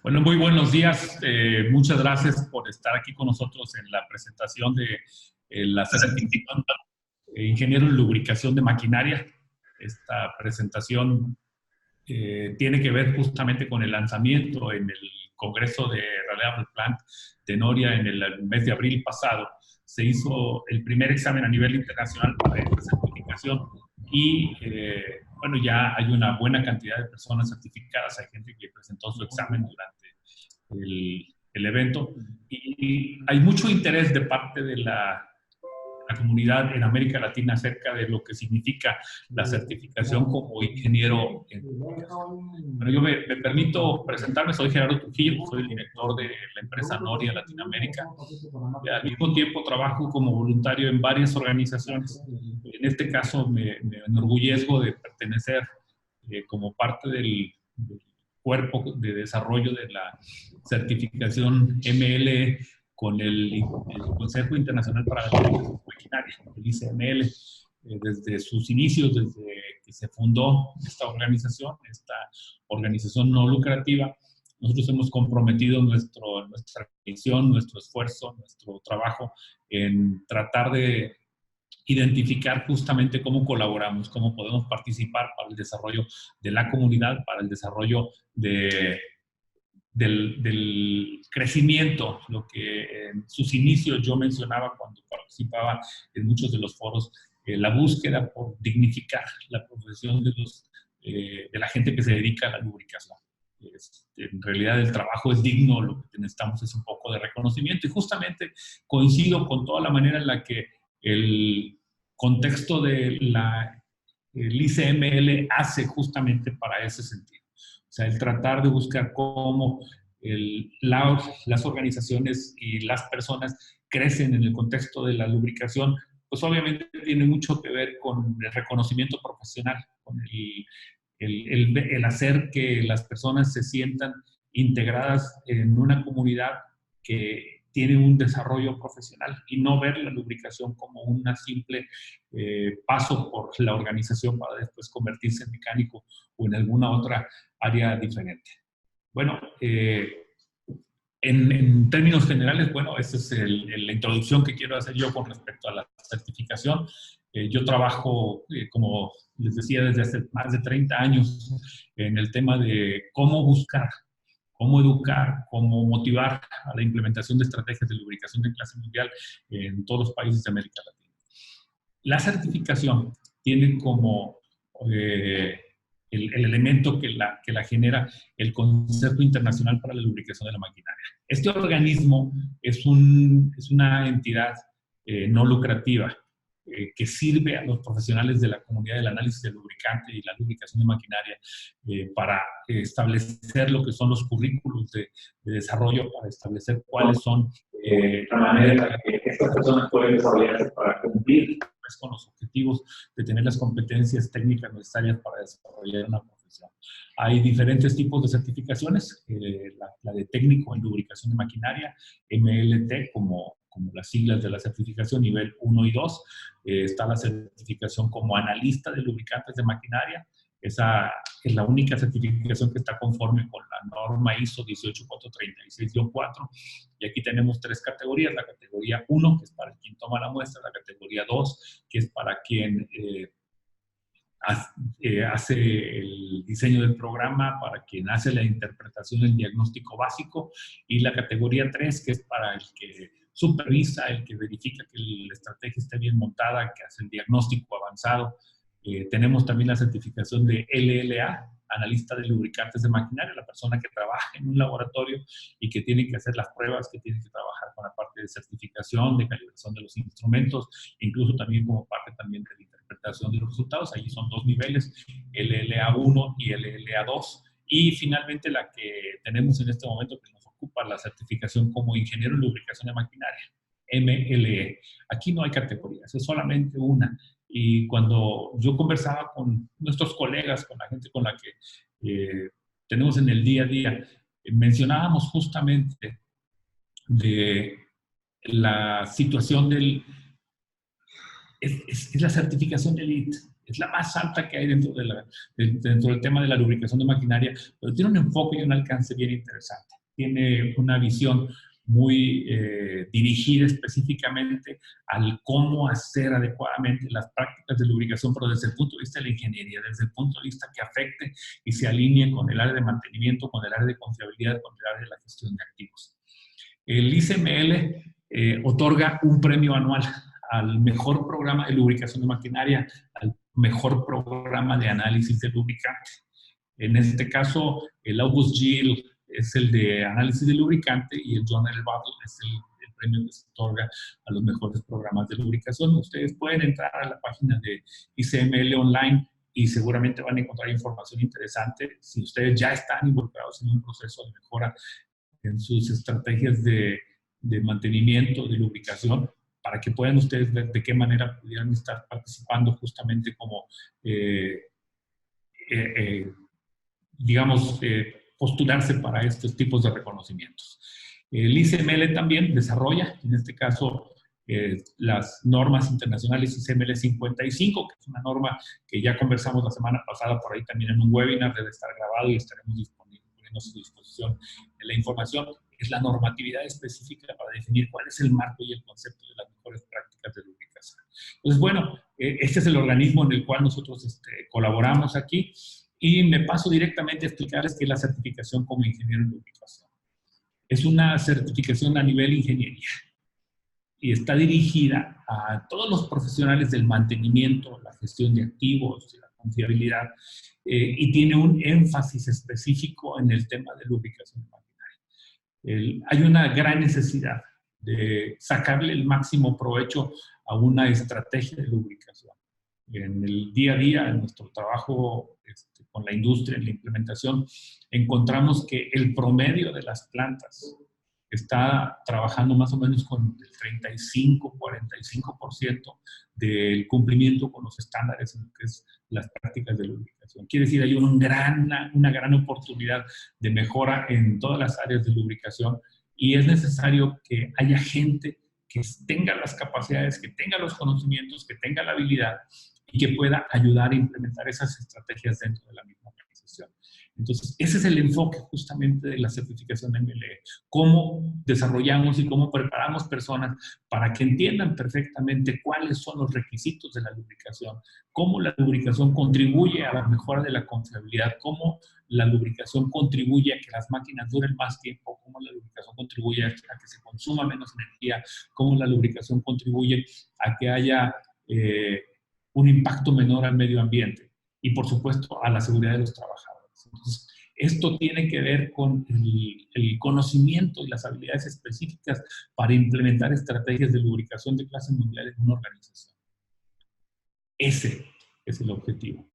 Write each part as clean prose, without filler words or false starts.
Bueno, muy buenos días. Muchas gracias por estar aquí con nosotros en la presentación de la certificación de ingeniero en lubricación de maquinaria. Esta presentación tiene que ver justamente con el lanzamiento en el Congreso de Reliable Plant de Noria en el mes de abril pasado. Se hizo el primer examen a nivel internacional para esta certificación y bueno, ya hay una buena cantidad de personas certificadas. Hay gente que presentó su examen durante el evento y hay mucho interés de parte de la comunidad en América Latina acerca de lo que significa la certificación como ingeniero en lubricación. Bueno, yo me permito presentarme, soy Gerardo Trujillo, soy el director de la empresa Noria Latinoamérica. Y al mismo tiempo trabajo como voluntario en varias organizaciones. En este caso me enorgullezco de pertenecer como parte del cuerpo de desarrollo de la certificación ML con el Consejo Internacional para la Lubricación Maquinaria, el ICML. Desde sus inicios, desde que se fundó esta organización no lucrativa, nosotros hemos comprometido nuestra misión, nuestro esfuerzo, nuestro trabajo en tratar de identificar justamente cómo colaboramos, cómo podemos participar para el desarrollo de la comunidad, para el desarrollo del crecimiento, lo que en sus inicios yo mencionaba cuando participaba en muchos de los foros, la búsqueda por dignificar la profesión de la gente que se dedica a la lubricación. En realidad el trabajo es digno, lo que necesitamos es un poco de reconocimiento y justamente coincido con toda la manera en la que el contexto de el ICML hace justamente para ese sentido. O sea, el tratar de buscar cómo las organizaciones y las personas crecen en el contexto de la lubricación, pues obviamente tiene mucho que ver con el reconocimiento profesional, con el hacer que las personas se sientan integradas en una comunidad que tiene un desarrollo profesional y no ver la lubricación como una simple paso por la organización para después convertirse en mecánico o en alguna otra área diferente. Bueno, en términos generales, bueno, esa es la introducción que quiero hacer yo con respecto a la certificación. Yo trabajo, como les decía, desde hace más de 30 años en el tema de cómo buscar, cómo educar, cómo motivar a la implementación de estrategias de lubricación de clase mundial en todos los países de América Latina. La certificación tiene como el elemento que la genera el Consejo Internacional para la Lubricación de la Maquinaria. Este organismo es una entidad no lucrativa que sirve a los profesionales de la comunidad del análisis de lubricante y la lubricación de maquinaria para establecer lo que son los currículos de desarrollo, para establecer cuáles son la manera en la que estas personas pueden desarrollarse para cumplir con los objetivos de tener las competencias técnicas necesarias para desarrollar una profesión. Hay diferentes tipos de certificaciones, la de técnico en lubricación de maquinaria, MLT, como las siglas de la certificación nivel 1 y 2, está la certificación como analista de lubricantes de maquinaria. Esa es la única certificación que está conforme con la norma ISO 18436-4. Y aquí tenemos tres categorías. La categoría 1, que es para quien toma la muestra. La categoría 2, que es para quien hace el diseño del programa, para quien hace la interpretación del diagnóstico básico. Y la categoría 3, que es para el que supervisa, el que verifica que la estrategia esté bien montada, que hace el diagnóstico avanzado. Tenemos también la certificación de LLA, analista de lubricantes de maquinaria, la persona que trabaja en un laboratorio y que tiene que hacer las pruebas, que tiene que trabajar con la parte de certificación, de calibración de los instrumentos, incluso también como parte también de la interpretación de los resultados. Allí son dos niveles, LLA1 y LLA2. Y finalmente la que tenemos en este momento que nos ocupa, la certificación como ingeniero en lubricación de maquinaria, MLE. Aquí no hay categorías, es solamente una. Y cuando yo conversaba con nuestros colegas, con la gente con la que tenemos en el día a día, mencionábamos justamente de la situación es la certificación de elite. Es la más alta que hay dentro del tema de la lubricación de maquinaria, pero tiene un enfoque y un alcance bien interesante. tiene una visión muy dirigida específicamente al cómo hacer adecuadamente las prácticas de lubricación, pero desde el punto de vista de la ingeniería, desde el punto de vista que afecte y se alinee con el área de mantenimiento, con el área de confiabilidad, con el área de la gestión de activos. El ICML otorga un premio anual al mejor programa de lubricación de maquinaria, al mejor programa de análisis de lubricante. En este caso, el August Gill es el de análisis de lubricante y el John L. Battle es el premio que se otorga a los mejores programas de lubricación. Ustedes pueden entrar a la página de ICML online y seguramente van a encontrar información interesante si ustedes ya están involucrados en un proceso de mejora en sus estrategias de mantenimiento, de lubricación, para que puedan ustedes ver de qué manera pudieran estar participando justamente como, digamos, postularse para estos tipos de reconocimientos. El ICML también desarrolla, en este caso, las normas internacionales ICML 55, que es una norma que ya conversamos la semana pasada por ahí también en un webinar, debe estar grabado y estaremos poniendo a su disposición la información. Es la normatividad específica para definir cuál es el marco y el concepto de las mejores prácticas de lubricación. Entonces, bueno, este es el organismo en el cual nosotros colaboramos aquí. Y me paso directamente a explicarles qué es la certificación como ingeniero en lubricación. Es una certificación a nivel ingeniería y está dirigida a todos los profesionales del mantenimiento, la gestión de activos, la confiabilidad, y tiene un énfasis específico en el tema de lubricación de maquinaria. Hay una gran necesidad de sacarle el máximo provecho a una estrategia de lubricación. En el día a día, en nuestro trabajo con la industria, en la implementación, encontramos que el promedio de las plantas está trabajando más o menos con el 35-45% del cumplimiento con los estándares en lo que es las prácticas de lubricación. Quiere decir, hay una gran oportunidad de mejora en todas las áreas de lubricación y es necesario que haya gente que tenga las capacidades, que tenga los conocimientos, que tenga la habilidad y que pueda ayudar a implementar esas estrategias dentro de la misma organización. Entonces, ese es el enfoque justamente de la certificación de MLE. Cómo desarrollamos y cómo preparamos personas para que entiendan perfectamente cuáles son los requisitos de la lubricación, cómo la lubricación contribuye a la mejora de la confiabilidad, cómo la lubricación contribuye a que las máquinas duren más tiempo, cómo la lubricación contribuye a que se consuma menos energía, cómo la lubricación contribuye a que haya un impacto menor al medio ambiente y, por supuesto, a la seguridad de los trabajadores. Entonces, esto tiene que ver con el conocimiento y las habilidades específicas para implementar estrategias de lubricación de clase mundial en una organización. Ese es el objetivo.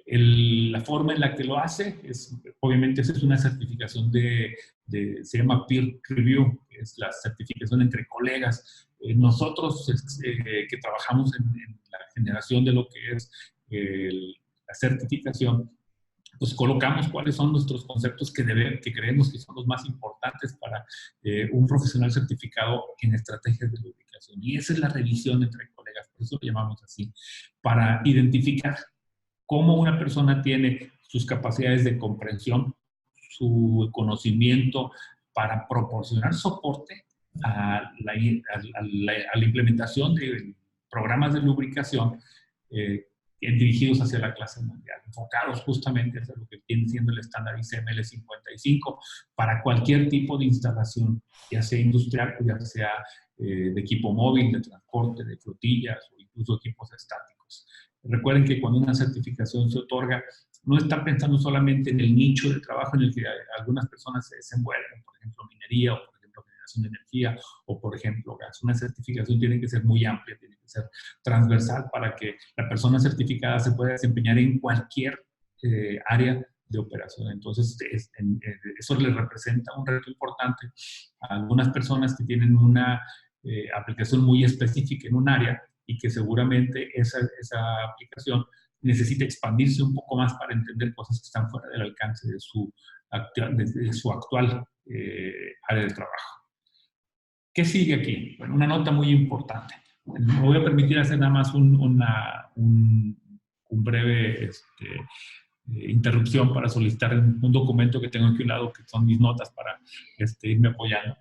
La forma en la que lo hace, obviamente, esa es una certificación se llama peer review, que es la certificación entre colegas. Nosotros que trabajamos en la generación de lo que es la certificación, pues colocamos cuáles son nuestros conceptos que creemos que son los más importantes para un profesional certificado en estrategias de lubricación. Y esa es la revisión entre colegas, por eso lo llamamos así, para identificar cómo una persona tiene sus capacidades de comprensión, su conocimiento para proporcionar soporte a la implementación de programas de lubricación dirigidos hacia la clase mundial, enfocados justamente hacia lo que viene siendo el estándar ICML 55 para cualquier tipo de instalación, ya sea industrial o ya sea de equipo móvil, de transporte, de flotillas o incluso equipos estáticos. Recuerden que cuando una certificación se otorga, no está pensando solamente en el nicho de trabajo en el que algunas personas se desenvuelven, por ejemplo, minería o por ejemplo, generación de energía o por ejemplo, gas. Una certificación tiene que ser muy amplia, tiene que ser transversal para que la persona certificada se pueda desempeñar en cualquier área de operación. Entonces, eso le representa un reto importante a algunas personas que tienen una aplicación muy específica en un área y que seguramente esa aplicación necesita expandirse un poco más para entender cosas que están fuera del alcance de su actual área de trabajo. ¿Qué sigue aquí? Bueno, una nota muy importante. Me voy a permitir hacer nada más un breve interrupción para solicitar un documento que tengo aquí a un lado, que son mis notas para irme apoyando.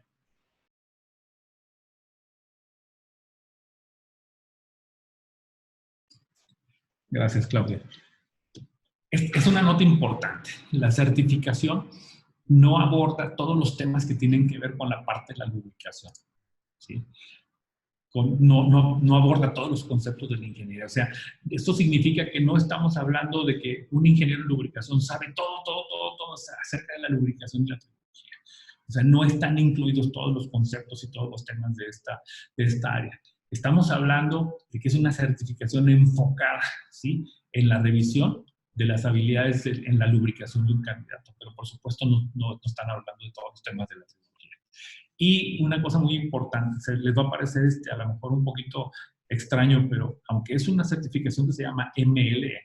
Gracias, Claudia. Es una nota importante. La certificación no aborda todos los temas que tienen que ver con la parte de la lubricación, ¿sí? No aborda todos los conceptos de la ingeniería. O sea, esto significa que no estamos hablando de que un ingeniero en lubricación sabe todo acerca de la lubricación y la tecnología. O sea, no están incluidos todos los conceptos y todos los temas de esta área. Estamos hablando de que es una certificación enfocada, ¿sí?, en la revisión de las habilidades en la lubricación de un candidato, pero por supuesto no están hablando de todos los temas de la tecnología. Y una cosa muy importante, les va a parecer a lo mejor un poquito extraño, pero aunque es una certificación que se llama MLE,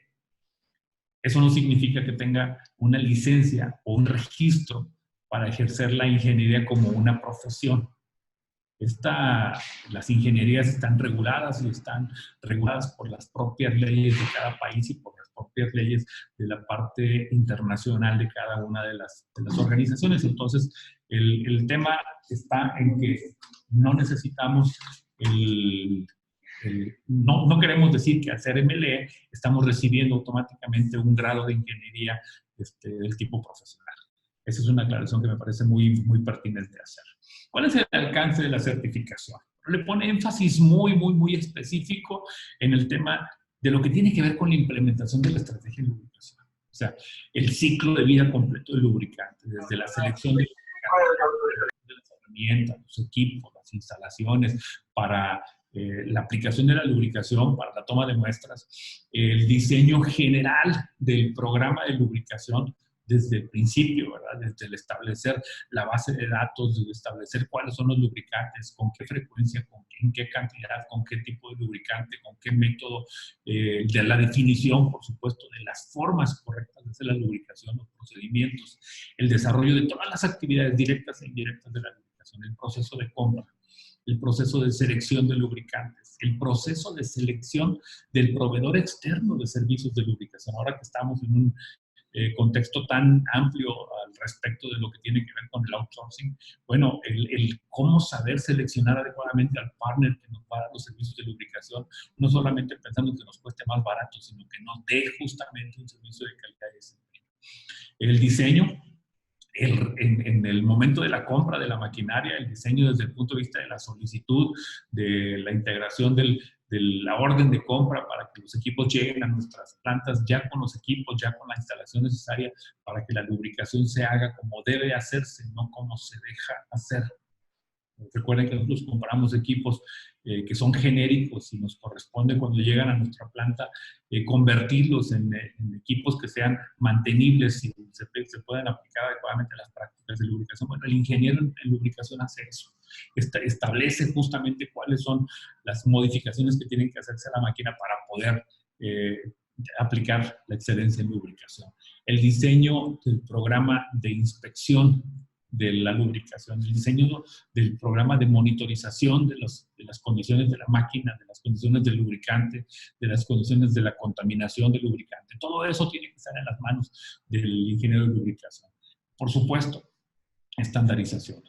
eso no significa que tenga una licencia o un registro para ejercer la ingeniería como una profesión. Las ingenierías están reguladas y están reguladas por las propias leyes de cada país y por las propias leyes de la parte internacional de cada una de las organizaciones. Entonces, el tema está en que no necesitamos no queremos decir que al ser MLE estamos recibiendo automáticamente un grado de ingeniería del tipo profesional. Esa es una aclaración que me parece muy, muy pertinente hacer. ¿Cuál es el alcance de la certificación? Le pone énfasis muy específico en el tema de lo que tiene que ver con la implementación de la estrategia de lubricación. O sea, el ciclo de vida completo del lubricante, desde la selección de las herramientas, los equipos, las instalaciones, para la aplicación de la lubricación, para la toma de muestras, el diseño general del programa de lubricación, desde el principio, ¿verdad? Desde el establecer la base de datos, desde establecer cuáles son los lubricantes, con qué frecuencia, en qué cantidad, con qué tipo de lubricante, con qué método, de la definición, por supuesto, de las formas correctas de hacer la lubricación, los procedimientos, el desarrollo de todas las actividades directas e indirectas de la lubricación, el proceso de compra, el proceso de selección de lubricantes, el proceso de selección del proveedor externo de servicios de lubricación. Ahora que estamos en un contexto tan amplio al respecto de lo que tiene que ver con el outsourcing, bueno, el cómo saber seleccionar adecuadamente al partner que nos va a dar los servicios de lubricación, no solamente pensando que nos cueste más barato, sino que nos dé justamente un servicio de calidad y desempeño. El diseño, en el momento de la compra de la maquinaria, el diseño desde el punto de vista de la solicitud, de la integración de la orden de compra para que los equipos lleguen a nuestras plantas ya con los equipos, ya con la instalación necesaria para que la lubricación se haga como debe hacerse, no como se deja hacer. Recuerden que nosotros compramos equipos que son genéricos y nos corresponde cuando llegan a nuestra planta convertirlos en equipos que sean mantenibles y se puedan aplicar adecuadamente a las prácticas de lubricación. Bueno, el ingeniero en lubricación hace eso. Establece justamente cuáles son las modificaciones que tienen que hacerse a la máquina para poder aplicar la excelencia en lubricación. El diseño del programa de inspección de la lubricación, el diseño del programa de monitorización de las condiciones de la máquina, de las condiciones del lubricante, de las condiciones de la contaminación del lubricante. Todo eso tiene que estar en las manos del ingeniero de lubricación. Por supuesto, estandarización.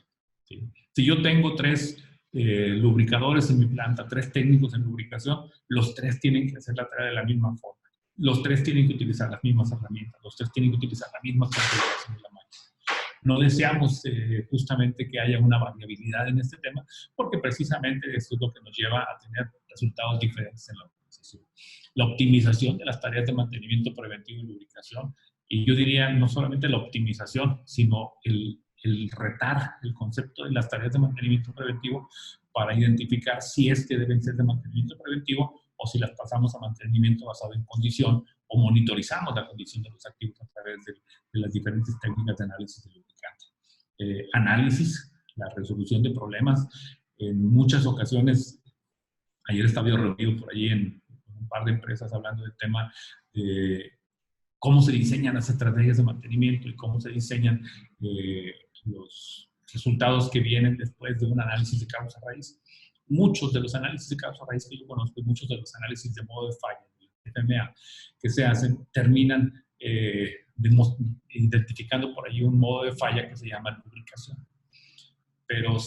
¿Sí? Si yo tengo 3 lubricadores en mi planta, 3 técnicos en lubricación, los 3 tienen que hacer la tarea de la misma forma. Los 3 tienen que utilizar las mismas herramientas, los 3 tienen que utilizar la misma configuración de la máquina. No deseamos justamente que haya una variabilidad en este tema, porque precisamente esto es lo que nos lleva a tener resultados diferentes en la organización. La optimización de las tareas de mantenimiento preventivo y lubricación, y yo diría no solamente la optimización, sino el retar el concepto de las tareas de mantenimiento preventivo para identificar si es que deben ser de mantenimiento preventivo o si las pasamos a mantenimiento basado en condición o monitorizamos la condición de los activos a través de las diferentes técnicas de análisis de lubricante. Análisis, la resolución de problemas. En muchas ocasiones, ayer estaba yo reunido por allí en un par de empresas hablando del tema de cómo se diseñan las estrategias de mantenimiento y cómo se diseñan los resultados que vienen después de un análisis de causa raíz. Muchos de los análisis de causa raíz que yo conozco y muchos de los análisis de modo de falla, FMA, que se hacen, terminan identificando por ahí un modo de falla que se llama lubricación. Pero,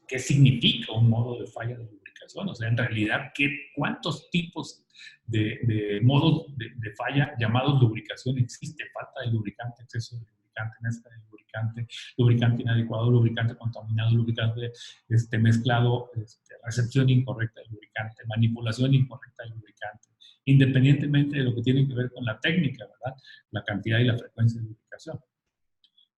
¿qué significa un modo de falla de lubricación? O sea, en realidad, ¿cuántos tipos de modos de falla llamados lubricación existe? Falta de lubricante, exceso de lubricante, mezcla de lubricante, lubricante inadecuado, lubricante contaminado, lubricante mezclado, recepción incorrecta de lubricante, manipulación incorrecta de lubricante, independientemente de lo que tiene que ver con la técnica, ¿verdad? La cantidad y la frecuencia de lubricación.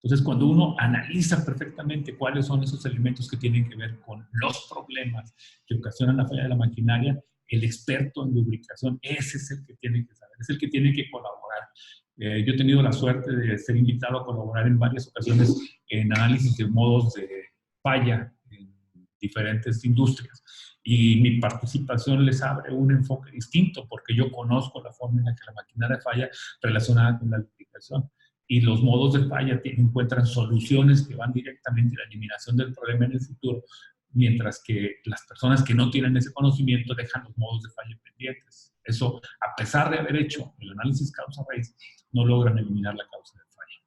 Entonces, cuando uno analiza perfectamente cuáles son esos elementos que tienen que ver con los problemas que ocasionan la falla de la maquinaria, el experto en lubricación, ese es el que tiene que saber, es el que tiene que colaborar. Yo he tenido la suerte de ser invitado a colaborar en varias ocasiones en análisis de modos de falla en diferentes industrias. Y mi participación les abre un enfoque distinto porque yo conozco la forma en la que la maquinaria falla relacionada con la lubricación. Y los modos de falla encuentran soluciones que van directamente a la eliminación del problema en el futuro, mientras que las personas que no tienen ese conocimiento dejan los modos de falla pendientes. Eso, a pesar de haber hecho el análisis causa-raíz, no logran eliminar la causa de falla.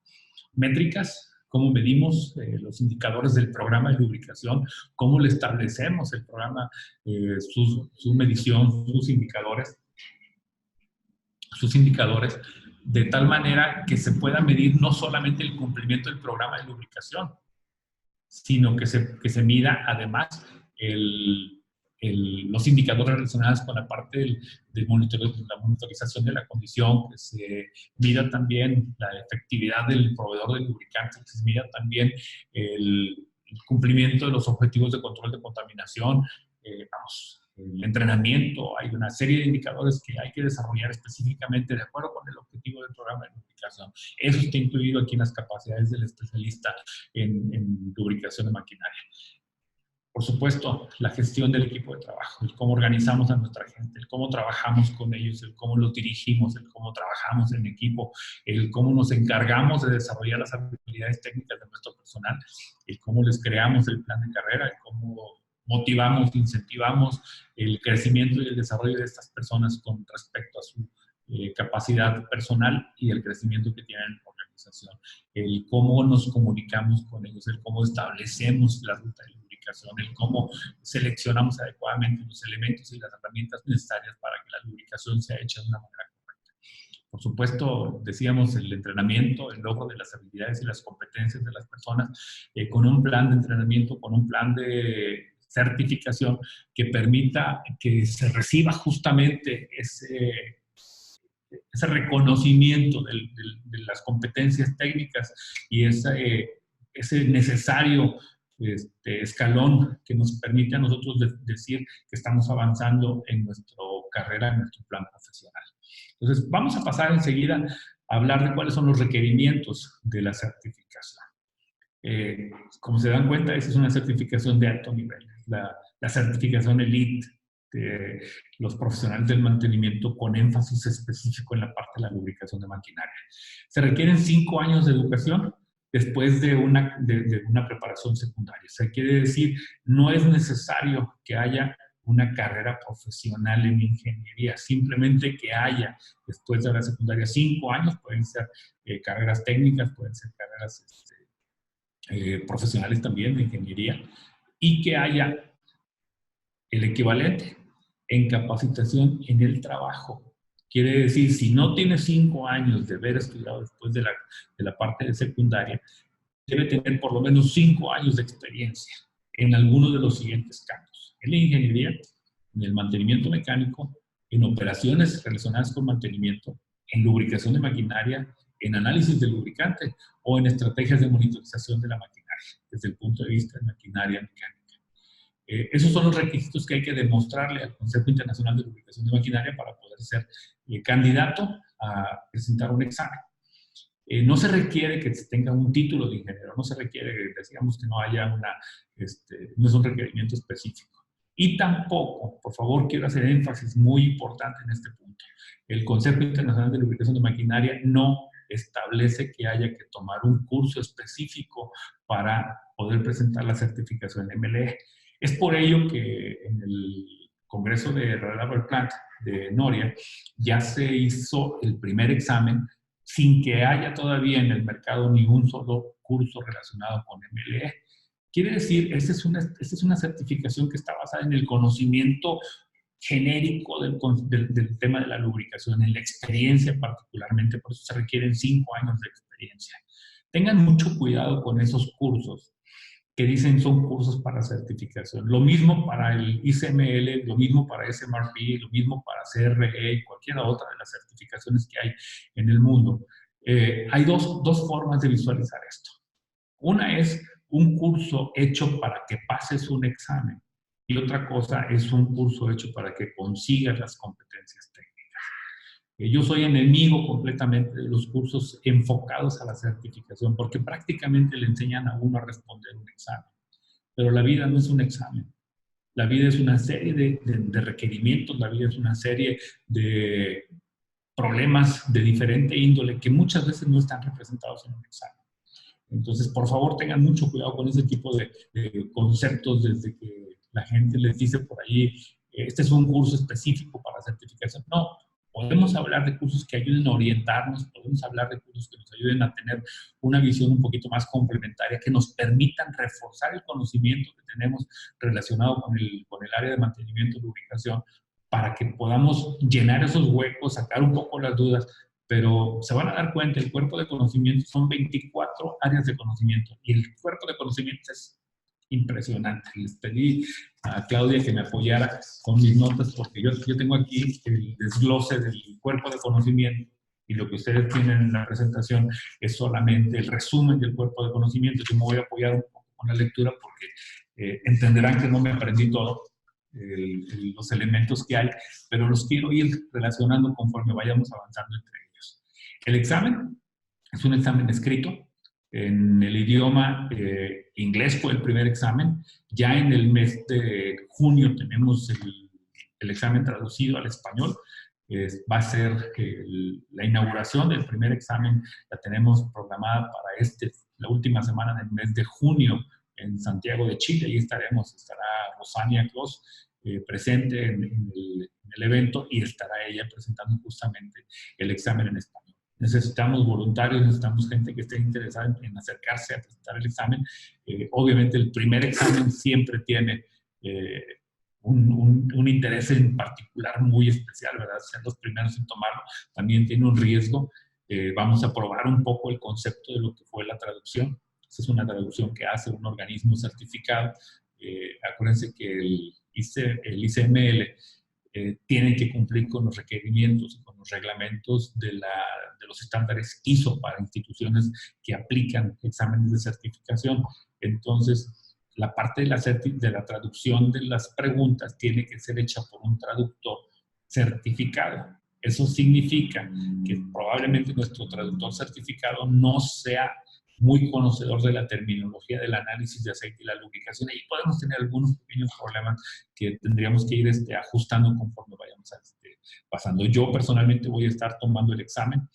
Métricas, cómo medimos los indicadores del programa de lubricación, cómo le establecemos el programa, su medición, sus indicadores, de tal manera que se pueda medir no solamente el cumplimiento del programa de lubricación, sino que se mida además los indicadores relacionados con la parte de la monitorización de la condición, que se mida también la efectividad del proveedor de lubricantes, que se mida también el cumplimiento de los objetivos de control de contaminación, el entrenamiento. Hay una serie de indicadores que hay que desarrollar específicamente de acuerdo con el objetivo del programa de lubricación. Eso está incluido aquí en las capacidades del especialista en lubricación de maquinaria. Por supuesto, la gestión del equipo de trabajo, el cómo organizamos a nuestra gente, el cómo trabajamos con ellos, el cómo los dirigimos, el cómo trabajamos en equipo, el cómo nos encargamos de desarrollar las habilidades técnicas de nuestro personal, el cómo les creamos el plan de carrera, el cómo motivamos, incentivamos el crecimiento y el desarrollo de estas personas con respecto a su capacidad personal y el crecimiento que tienen en la organización, el cómo nos comunicamos con ellos, el cómo establecemos la ruta de lubricación, el cómo seleccionamos adecuadamente los elementos y las herramientas necesarias para que la lubricación sea hecha de una manera correcta. Por supuesto, decíamos, el entrenamiento, el logro de las habilidades y las competencias de las personas, con un plan de entrenamiento, con un plan de certificación que permita que se reciba justamente ese reconocimiento de las competencias técnicas y ese necesario escalón que nos permite a nosotros decir que estamos avanzando en nuestra carrera, en nuestro plan profesional. Entonces, vamos a pasar enseguida a hablar de cuáles son los requerimientos de la certificación. Como se dan cuenta, esa es una certificación de alto nivel, la certificación elite de los profesionales del mantenimiento con énfasis específico en la parte de la lubricación de maquinaria. Se requieren 5 años de educación después de una preparación secundaria. O sea, quiere decir, no es necesario que haya una carrera profesional en ingeniería, simplemente que haya, después de la secundaria, 5 años, pueden ser carreras técnicas, pueden ser carreras profesionales también de ingeniería, y que haya el equivalente en capacitación en el trabajo. Quiere decir, si no tiene 5 años de haber estudiado después de la parte de secundaria, debe tener por lo menos 5 años de experiencia en alguno de los siguientes campos: en la ingeniería, en el mantenimiento mecánico, en operaciones relacionadas con mantenimiento, en lubricación de maquinaria, en análisis de lubricante o en estrategias de monitorización de la maquinaria, desde el punto de vista de maquinaria mecánica. Esos son los requisitos que hay que demostrarle al Consejo Internacional de Lubricación de Maquinaria para poder ser candidato a presentar un examen. No se requiere que tenga un título de ingeniero, no se requiere, decíamos, que no haya no es un requerimiento específico. Y tampoco, por favor, quiero hacer énfasis muy importante en este punto, el Consejo Internacional de Lubricación de Maquinaria no establece que haya que tomar un curso específico para poder presentar la certificación MLE. Es por ello que en el Congreso de Reliable Plant de Noria ya se hizo el primer examen sin que haya todavía en el mercado ni un solo curso relacionado con MLE. Quiere decir, esta es una certificación que está basada en el conocimiento genérico del tema de la lubricación, en la experiencia particularmente, por eso se requieren 5 años de experiencia. Tengan mucho cuidado con esos cursos que dicen son cursos para certificación. Lo mismo para el ICML, lo mismo para SMRP, lo mismo para CRE y cualquier otra de las certificaciones que hay en el mundo. Hay dos formas de visualizar esto. Una es un curso hecho para que pases un examen y otra cosa es un curso hecho para que consigas las competencias técnicas. Yo soy enemigo completamente de los cursos enfocados a la certificación porque prácticamente le enseñan a uno a responder un examen. Pero la vida no es un examen. La vida es una serie de requerimientos, la vida es una serie de problemas de diferente índole que muchas veces no están representados en un examen. Entonces, por favor, tengan mucho cuidado con ese tipo de conceptos desde que la gente les dice por ahí, este es un curso específico para certificación. No, podemos hablar de cursos que ayuden a orientarnos, podemos hablar de cursos que nos ayuden a tener una visión un poquito más complementaria, que nos permitan reforzar el conocimiento que tenemos relacionado con el área de mantenimiento y lubricación, para que podamos llenar esos huecos, sacar un poco las dudas, pero se van a dar cuenta, el cuerpo de conocimiento son 24 áreas de conocimiento y el cuerpo de conocimiento es impresionante. Les pedí a Claudia que me apoyara con mis notas porque yo tengo aquí el desglose del cuerpo de conocimiento y lo que ustedes tienen en la presentación es solamente el resumen del cuerpo de conocimiento. Yo me voy a apoyar un poco con la lectura porque entenderán que no me aprendí todo, los elementos que hay, pero los quiero ir relacionando conforme vayamos avanzando entre ellos. El examen es un examen escrito en el idioma inglés, fue el primer examen. Ya en el mes de junio tenemos el examen traducido al español. Va a ser la inauguración del primer examen, la tenemos programada para la última semana del mes de junio en Santiago de Chile. Ahí estará Rosania Clos presente en el evento y estará ella presentando justamente el examen en español. Necesitamos voluntarios, necesitamos gente que esté interesada en acercarse a presentar el examen. Obviamente el primer examen siempre tiene un interés en particular muy especial, ¿verdad? Ser los primeros en tomarlo también tiene un riesgo. Vamos a probar un poco el concepto de lo que fue la traducción. Esa es una traducción que hace un organismo certificado. Acuérdense que el ICML tienen que cumplir con los requerimientos y con los reglamentos de los estándares ISO para instituciones que aplican exámenes de certificación. Entonces, la parte de la traducción de las preguntas tiene que ser hecha por un traductor certificado. Eso significa que probablemente nuestro traductor certificado no sea muy conocedor de la terminología del análisis de aceite y la lubricación. Ahí podemos tener algunos pequeños problemas que tendríamos que ir ajustando conforme vayamos pasando. Yo personalmente voy a estar tomando el examen.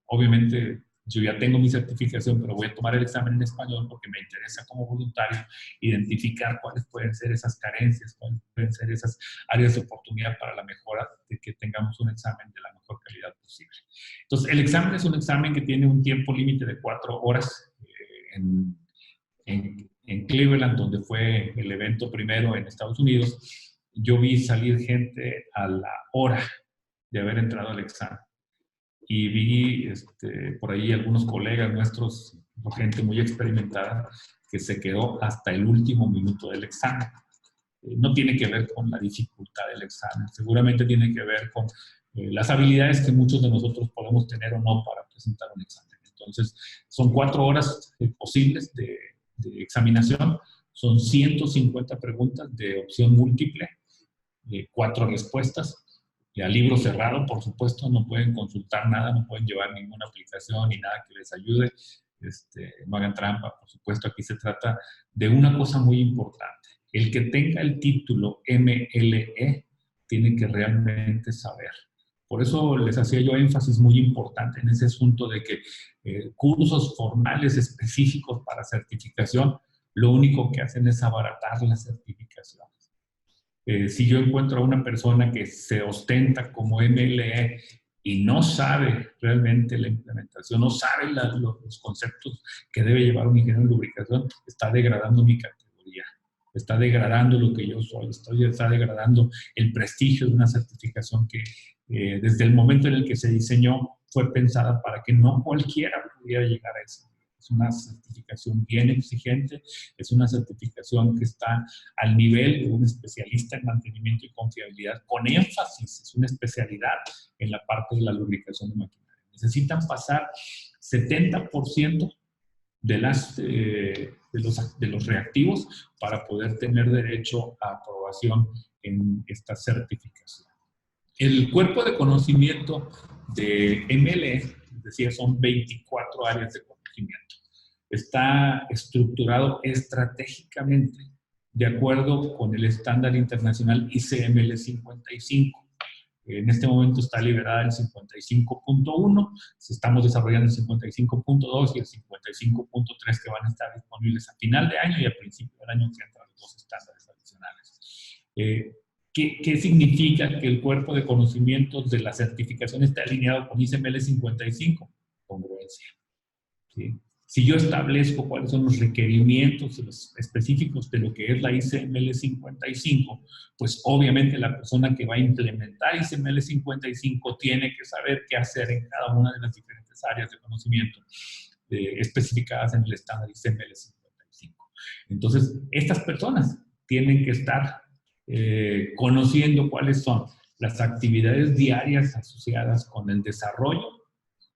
Obviamente, yo ya tengo mi certificación, pero voy a tomar el examen en español porque me interesa como voluntario identificar cuáles pueden ser esas carencias, cuáles pueden ser esas áreas de oportunidad para la mejora, de que tengamos un examen de la mejor calidad posible. Entonces, el examen es un examen que tiene un tiempo límite de 4 horas en Cleveland, donde fue el evento primero en Estados Unidos. Yo vi salir gente a la hora de haber entrado al examen. Y vi por ahí algunos colegas nuestros, gente muy experimentada, que se quedó hasta el último minuto del examen. No tiene que ver con la dificultad del examen, seguramente tiene que ver con las habilidades que muchos de nosotros podemos tener o no para presentar un examen. Entonces, son 4 horas posibles de examinación, son 150 preguntas de opción múltiple, 4 respuestas. A libro cerrado, por supuesto, no pueden consultar nada, no pueden llevar ninguna aplicación ni nada que les ayude. No hagan trampa, por supuesto. Aquí se trata de una cosa muy importante. El que tenga el título MLE tiene que realmente saber. Por eso les hacía yo énfasis muy importante en ese asunto de que cursos formales específicos para certificación, lo único que hacen es abaratar la certificación. Si yo encuentro a una persona que se ostenta como MLE y no sabe realmente la implementación, no sabe los conceptos que debe llevar un ingeniero en lubricación, está degradando mi categoría, está degradando lo que yo soy, está degradando el prestigio de una certificación que desde el momento en el que se diseñó fue pensada para que no cualquiera pudiera llegar a eso. Es una certificación bien exigente, es una certificación que está al nivel de un especialista en mantenimiento y confiabilidad, con énfasis, es una especialidad en la parte de la lubricación de maquinaria. Necesitan pasar 70% de los reactivos para poder tener derecho a aprobación en esta certificación. El cuerpo de conocimiento de MLE, es decir, son 24 áreas de conocimiento. Está estructurado estratégicamente de acuerdo con el estándar internacional ICML 55. En este momento está liberada el 55.1, estamos desarrollando el 55.2 y el 55.3 que van a estar disponibles a final de año y a principio del año que entran los dos estándares adicionales. ¿Qué significa que el cuerpo de conocimientos de la certificación esté alineado con ICML 55? Congruencia. ¿Sí? Si yo establezco cuáles son los requerimientos específicos de lo que es la ICML 55, pues obviamente la persona que va a implementar ICML 55 tiene que saber qué hacer en cada una de las diferentes áreas de conocimiento especificadas en el estándar ICML 55. Entonces, estas personas tienen que estar conociendo cuáles son las actividades diarias asociadas con el desarrollo,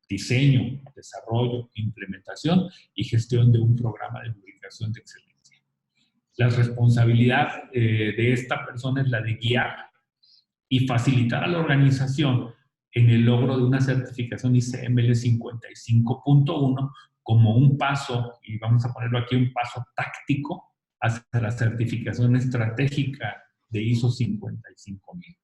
diseño, desarrollo, implementación y gestión de un programa de lubricación de excelencia. La responsabilidad de esta persona es la de guiar y facilitar a la organización en el logro de una certificación ICML 55.1 como un paso, y vamos a ponerlo aquí, un paso táctico hacia la certificación estratégica de ISO 55000.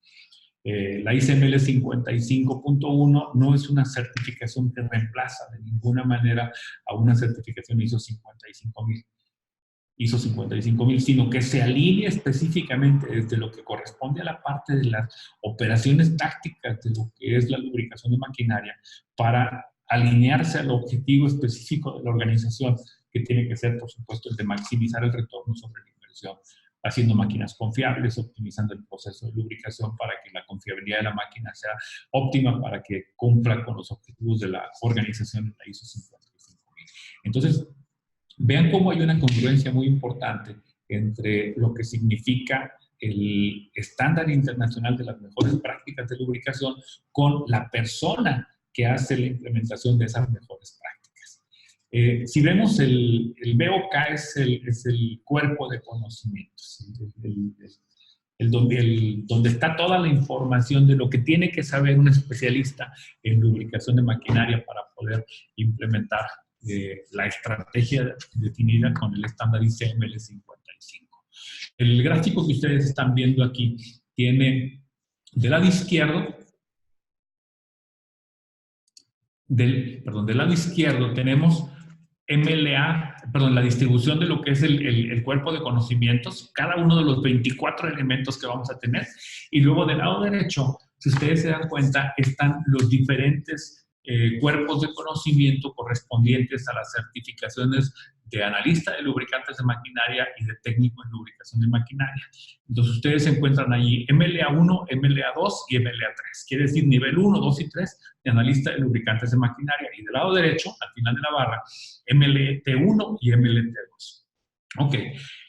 La ICML 55.1 no es una certificación que reemplaza de ninguna manera a una certificación ISO 55.000, sino que se alinea específicamente desde lo que corresponde a la parte de las operaciones tácticas de lo que es la lubricación de maquinaria para alinearse al objetivo específico de la organización, que tiene que ser, por supuesto, el de maximizar el retorno sobre la inversión, haciendo máquinas confiables, optimizando el proceso de lubricación para que la confiabilidad de la máquina sea óptima, para que cumpla con los objetivos de la organización en la ISO 55000. Entonces, vean cómo hay una congruencia muy importante entre lo que significa el estándar internacional de las mejores prácticas de lubricación con la persona que hace la implementación de esas mejores prácticas. Si vemos el BOK es el cuerpo de conocimientos, donde está toda la información de lo que tiene que saber un especialista en lubricación de maquinaria para poder implementar la estrategia definida con el estándar ICML 55. El gráfico que ustedes están viendo aquí tiene del lado izquierdo, del lado izquierdo tenemos la distribución de lo que es el cuerpo de conocimientos, cada uno de los 24 elementos que vamos a tener, y luego del lado derecho, si ustedes se dan cuenta, están los diferentes cuerpos de conocimiento correspondientes a las certificaciones de analista de lubricantes de maquinaria y de técnico en lubricación de maquinaria. Entonces, ustedes encuentran allí MLA1, MLA2 y MLA3. Quiere decir nivel 1, 2 y 3 de analista de lubricantes de maquinaria. Y del lado derecho, al final de la barra, MLT1 y MLT2. Ok,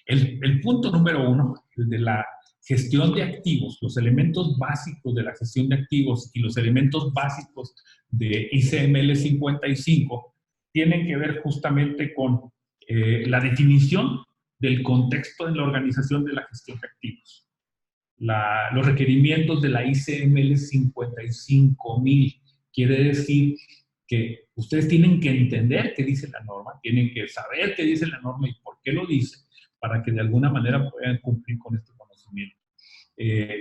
el punto número 1, el de la gestión de activos, los elementos básicos de la gestión de activos y los elementos básicos de ICML 55 tienen que ver justamente con la definición del contexto en la organización de la gestión de activos. Los requerimientos de la ICML 55000 quiere decir que ustedes tienen que entender qué dice la norma, tienen que saber qué dice la norma y por qué lo dice, para que de alguna manera puedan cumplir con este conocimiento.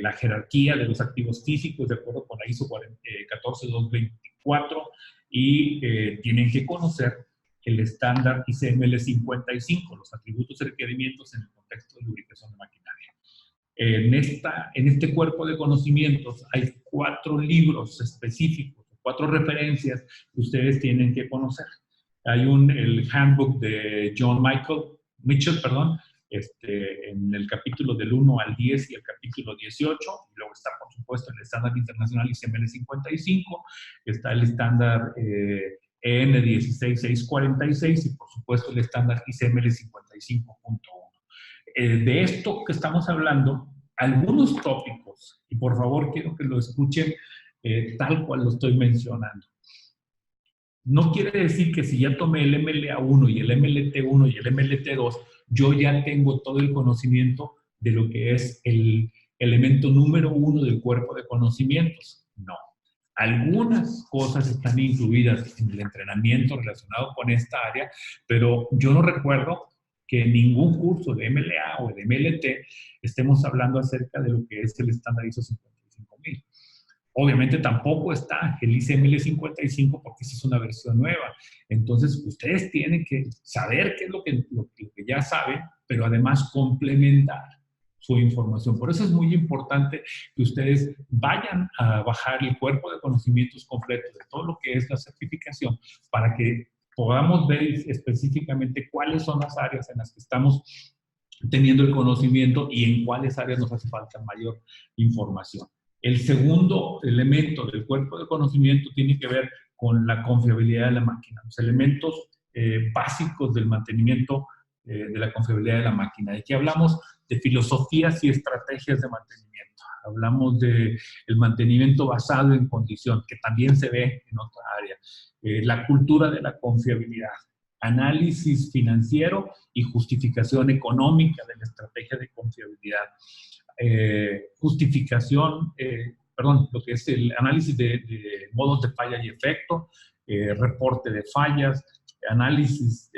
La jerarquía de los activos físicos de acuerdo con la ISO 14224 y tienen que conocer el estándar ICML 55, los atributos y requerimientos en el contexto de lubricación de maquinaria. En este cuerpo de conocimientos hay 4 libros específicos 4 referencias que ustedes tienen que conocer. Hay el handbook de John Mitchell, en el capítulo del 1 al 10 y el capítulo 18, y luego está, por supuesto, el estándar internacional ICML 55, está el estándar EN 16646 y, por supuesto, el estándar ICML 55.1. De esto que estamos hablando, algunos tópicos, y por favor quiero que lo escuchen tal cual lo estoy mencionando. No quiere decir que si ya tomé el MLA1 y el MLT1 y el MLT2, yo ya tengo todo el conocimiento de lo que es el elemento número 1 del cuerpo de conocimientos. No. Algunas cosas están incluidas en el entrenamiento relacionado con esta área, pero yo no recuerdo que en ningún curso de MLA o de MLT estemos hablando acerca de lo que es el estándar ISO 55000. Obviamente tampoco está el ICML 55 porque esa es una versión nueva. Entonces, ustedes tienen que saber qué es lo que ya saben, pero además complementar su información. Por eso es muy importante que ustedes vayan a bajar el cuerpo de conocimientos completo de todo lo que es la certificación para que podamos ver específicamente cuáles son las áreas en las que estamos teniendo el conocimiento y en cuáles áreas nos hace falta mayor información. El segundo elemento del cuerpo de conocimiento tiene que ver con la confiabilidad de la máquina, los elementos básicos del mantenimiento de la confiabilidad de la máquina. Aquí hablamos de filosofías y estrategias de mantenimiento. Hablamos del mantenimiento basado en condición, que también se ve en otra área. La cultura de la confiabilidad, análisis financiero y justificación económica de la estrategia de confiabilidad. Lo que es el análisis de modos de falla y efecto, reporte de fallas, análisis,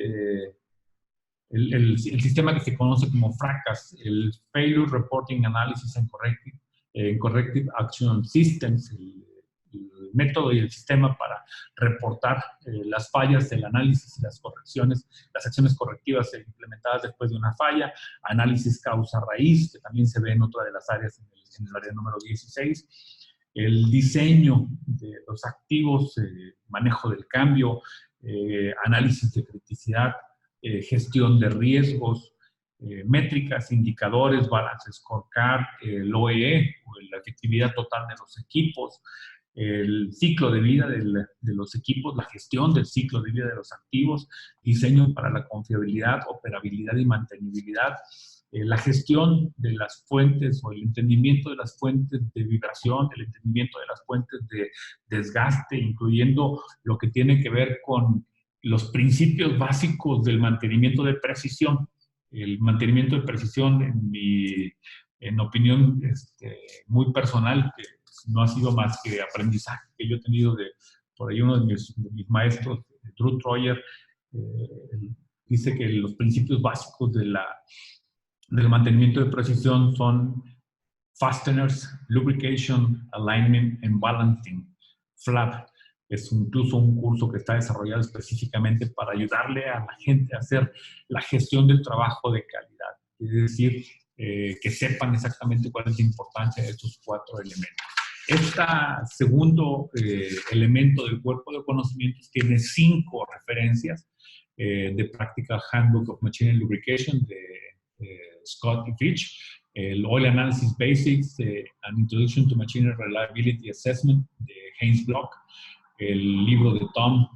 el sistema que se conoce como FRACAS, el Failure Reporting Analysis and Corrective Action Systems, el método y el sistema para reportar las fallas, el análisis y las correcciones, las acciones correctivas implementadas después de una falla, análisis causa-raíz, que también se ve en otra de las áreas, en el área número 16, el diseño de los activos, manejo del cambio, análisis de criticidad, gestión de riesgos, métricas, indicadores, balance scorecard, el OEE, o la efectividad total de los equipos, el ciclo de vida de los equipos, la gestión del ciclo de vida de los activos, diseño para la confiabilidad, operabilidad y mantenibilidad, la gestión de las fuentes o el entendimiento de las fuentes de vibración, el entendimiento de las fuentes de desgaste, incluyendo lo que tiene que ver con los principios básicos del mantenimiento de precisión. El mantenimiento de precisión, en opinión muy personal, que no ha sido más que aprendizaje que yo he tenido por ahí uno de mis maestros, Drew Troyer, dice que los principios básicos del mantenimiento de precisión son fasteners, lubrication, alignment and balancing. FLAP es incluso un curso que está desarrollado específicamente para ayudarle a la gente a hacer la gestión del trabajo de calidad. Es decir, que sepan exactamente cuál es la importancia de estos 4 elementos. Este segundo elemento del cuerpo de conocimientos tiene 5 referencias de Practical Handbook of Machine and Lubrication de Scott y Fitch, el Oil Analysis Basics, An Introduction to Machinery Reliability Assessment de Heinz Block, el libro de Tom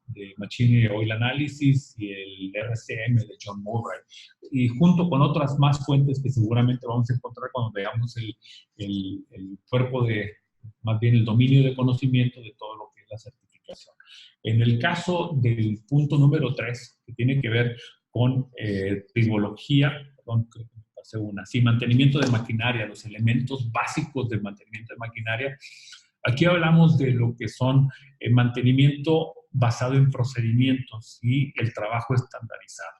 de Machinery Oil Analysis y el RCM de John Murray. Y junto con otras más fuentes que seguramente vamos a encontrar cuando veamos el cuerpo más bien el dominio de conocimiento de todo lo que es la certificación. En el caso del punto número 3, que tiene que ver con mantenimiento de maquinaria, los elementos básicos del mantenimiento de maquinaria. Aquí hablamos de lo que son el mantenimiento basado en procedimientos y el trabajo estandarizado,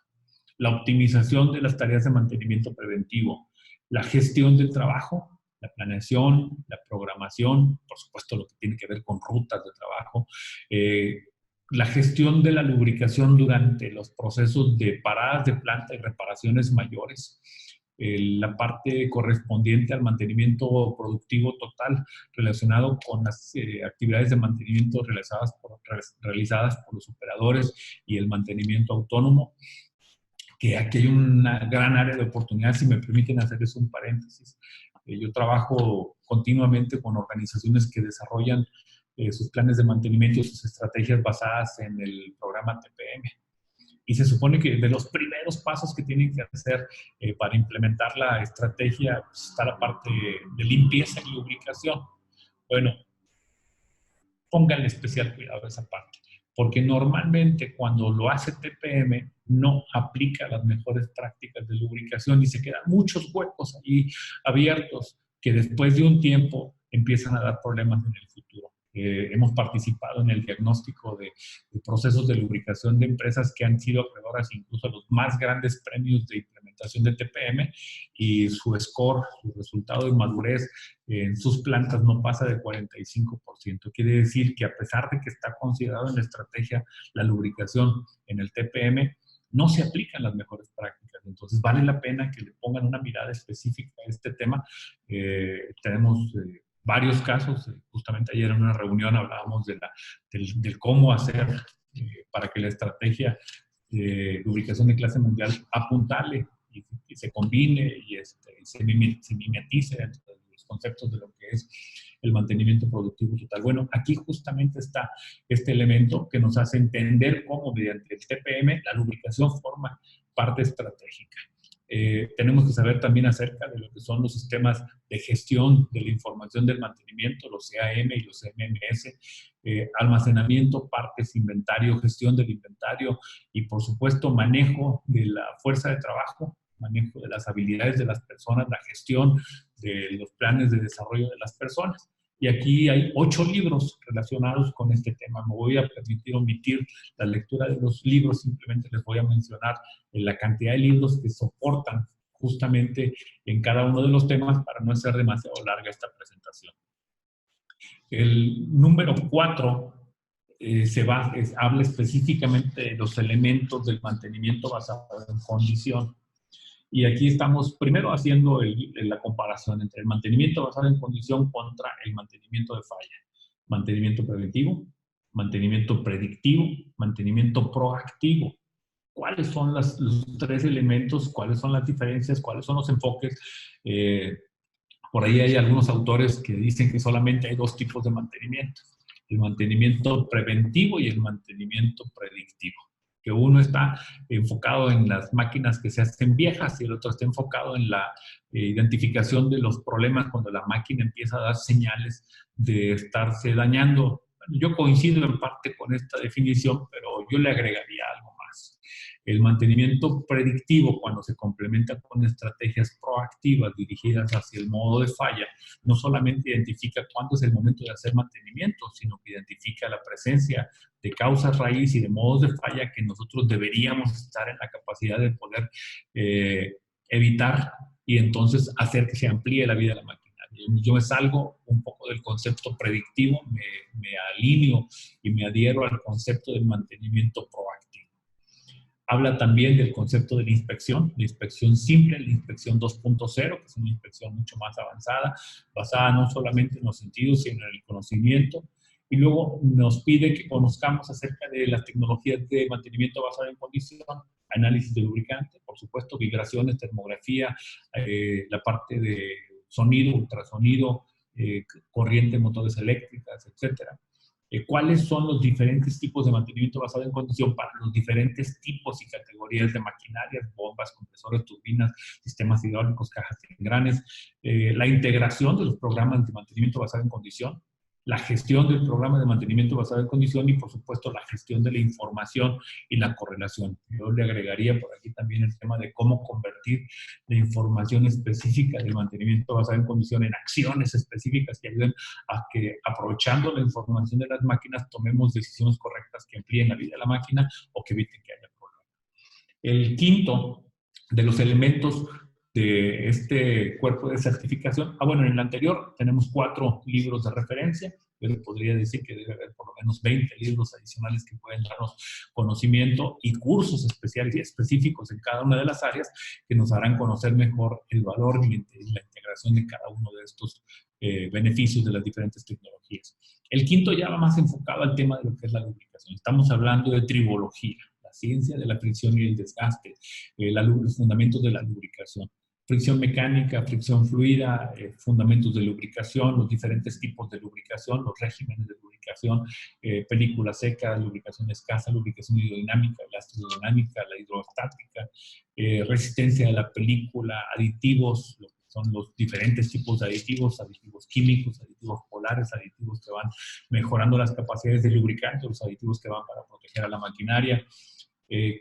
la optimización de las tareas de mantenimiento preventivo, la gestión del trabajo, la planeación, la programación, por supuesto lo que tiene que ver con rutas de trabajo, la gestión de la lubricación durante los procesos de paradas de planta y reparaciones mayores, la parte correspondiente al mantenimiento productivo total relacionado con las actividades de mantenimiento realizadas por los operadores y el mantenimiento autónomo, que aquí hay una gran área de oportunidad. Si me permiten hacer eso un paréntesis. Yo trabajo continuamente con organizaciones que desarrollan sus planes de mantenimiento y sus estrategias basadas en el programa TPM. Y se supone que de los primeros pasos que tienen que hacer para implementar la estrategia pues, está la parte de limpieza y lubricación. Bueno, pónganle especial cuidado a esa parte, porque normalmente cuando lo hace TPM no aplica las mejores prácticas de lubricación y se quedan muchos huecos ahí abiertos que después de un tiempo empiezan a dar problemas en el futuro. Hemos participado en el diagnóstico de procesos de lubricación de empresas que han sido acreedoras incluso a los más grandes premios de implementación de TPM y su score, su resultado de madurez en sus plantas no pasa de 45%. Quiere decir que a pesar de que está considerado en la estrategia la lubricación en el TPM, no se aplican las mejores prácticas. Entonces vale la pena que le pongan una mirada específica a este tema. Tenemos varios casos. Justamente ayer en una reunión hablábamos del cómo hacer para que la estrategia de lubricación de clase mundial apuntale y se combine y se mimetice dentro de los conceptos de lo que es el mantenimiento productivo total. Bueno, aquí justamente está este elemento que nos hace entender cómo mediante el TPM la lubricación forma parte estratégica. Tenemos que saber también acerca de lo que son los sistemas de gestión de la información del mantenimiento, los CAM y los MMS, almacenamiento, partes, inventario, gestión del inventario y, por supuesto, manejo de la fuerza de trabajo, manejo de las habilidades de las personas, la gestión de los planes de desarrollo de las personas. Y aquí hay 8 libros relacionados con este tema. Me voy a permitir omitir la lectura de los libros, simplemente les voy a mencionar la cantidad de libros que soportan justamente en cada uno de los temas para no hacer demasiado larga esta presentación. El número 4 habla específicamente de los elementos del mantenimiento basado en condición. Y aquí estamos primero haciendo la comparación entre el mantenimiento basado en condición contra el mantenimiento de falla. Mantenimiento preventivo, mantenimiento predictivo, mantenimiento proactivo. ¿Cuáles son los 3 elementos? ¿Cuáles son las diferencias? ¿Cuáles son los enfoques? Por ahí hay algunos autores que dicen que solamente hay 2 tipos de mantenimiento. El mantenimiento preventivo y el mantenimiento predictivo. Que uno está enfocado en las máquinas que se hacen viejas y el otro está enfocado en la identificación de los problemas cuando la máquina empieza a dar señales de estarse dañando. Bueno, yo coincido en parte con esta definición, pero yo le agregaría algo más. El mantenimiento predictivo, cuando se complementa con estrategias proactivas dirigidas hacia el modo de falla, no solamente identifica cuándo es el momento de hacer mantenimiento, sino que identifica la presencia de causas raíz y de modos de falla que nosotros deberíamos estar en la capacidad de poder evitar y entonces hacer que se amplíe la vida de la máquina. Yo me salgo un poco del concepto predictivo, me alineo y me adhiero al concepto del mantenimiento proactivo. Habla también del concepto de la inspección simple, la inspección 2.0, que es una inspección mucho más avanzada, basada no solamente en los sentidos, sino en el conocimiento. Y luego nos pide que conozcamos acerca de las tecnologías de mantenimiento basado en condición, análisis de lubricante, por supuesto, vibraciones, termografía, la parte de sonido, ultrasonido, corriente, motores eléctricas, etcétera. ¿Cuáles son los diferentes tipos de mantenimiento basado en condición para los diferentes tipos y categorías de maquinarias, bombas, compresores, turbinas, sistemas hidráulicos, cajas de engranes, la integración de los programas de mantenimiento basado en condición, la gestión del programa de mantenimiento basado en condición y, por supuesto, la gestión de la información y la correlación. Yo le agregaría por aquí también el tema de cómo convertir la información específica del mantenimiento basado en condición en acciones específicas que ayuden a que, aprovechando la información de las máquinas, tomemos decisiones correctas que amplíen la vida de la máquina o que eviten que haya problemas. El quinto de los elementos de este cuerpo de certificación. Bueno, en el anterior tenemos 4 libros de referencia. Yo le podría decir que debe haber por lo lo menos 20 libros adicionales que pueden darnos conocimiento y cursos especiales y específicos en cada una de las áreas que nos harán conocer mejor el valor y la integración de cada uno de estos beneficios de las diferentes tecnologías. El quinto ya va más enfocado al tema de lo que es la lubricación. Estamos hablando de tribología, la ciencia de la fricción y el desgaste, los fundamentos de la lubricación. Fricción mecánica, fricción fluida, fundamentos de lubricación, los diferentes tipos de lubricación, los regímenes de lubricación, película seca, lubricación escasa, lubricación hidrodinámica, elastodinámica, la hidrostática, resistencia de la película, aditivos, lo que son los diferentes tipos de aditivos, aditivos químicos, aditivos polares, aditivos que van mejorando las capacidades de lubricante, los aditivos que van para proteger a la maquinaria,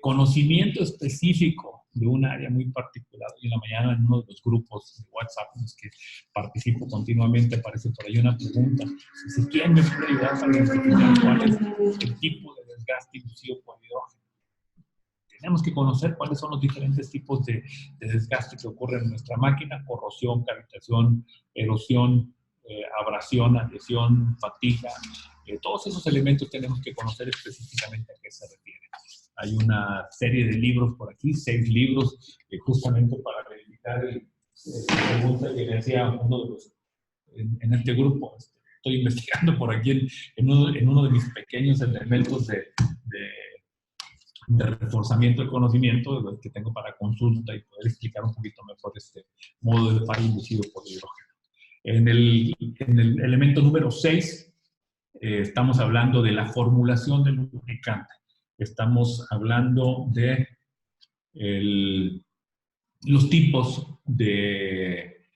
conocimiento específico de un área muy particular. Hoy en la mañana en uno de los grupos de WhatsApp en los que participo continuamente aparece por ahí una pregunta. Si quieren me puede ayudar para identificar cuál es el tipo de desgaste inducido por hidrógeno. Tenemos que conocer cuáles son los diferentes tipos de desgaste que ocurren en nuestra máquina: corrosión, cavitación, erosión, abrasión, adhesión, fatiga. Todos esos elementos tenemos que conocer específicamente a qué se refiere. Hay una serie de libros por aquí, 6 libros, justamente para verificar la pregunta que le hacía uno de los, en este grupo. Estoy investigando por aquí en uno de mis pequeños elementos de reforzamiento del conocimiento que tengo para consulta y poder explicar un poquito mejor este modo de fallo inducido por hidrógeno. En el elemento número 6, estamos hablando de la formulación del lubricante. Estamos hablando de los tipos de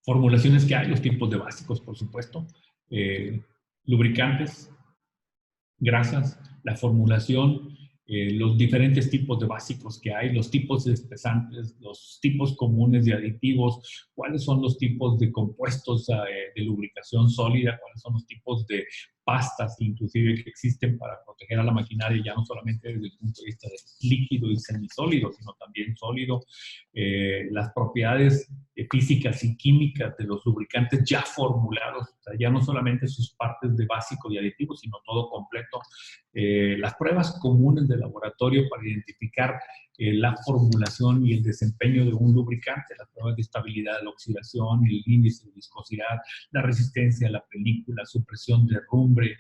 formulaciones que hay, los tipos de básicos, por supuesto, lubricantes, grasas, la formulación, los diferentes tipos de básicos que hay, los tipos de espesantes, los tipos comunes de aditivos, cuáles son los tipos de compuestos de lubricación sólida, cuáles son los tipos de pastas inclusive que existen para proteger a la maquinaria, ya no solamente desde el punto de vista de líquido y semisólido, sino también sólido, las propiedades físicas y químicas de los lubricantes ya formulados, o sea, ya no solamente sus partes de básico y aditivos, sino todo completo, las pruebas comunes de laboratorio para identificar la formulación y el desempeño de un lubricante, las pruebas de estabilidad de la oxidación, el índice de viscosidad, la resistencia a la película, supresión de herrumbre,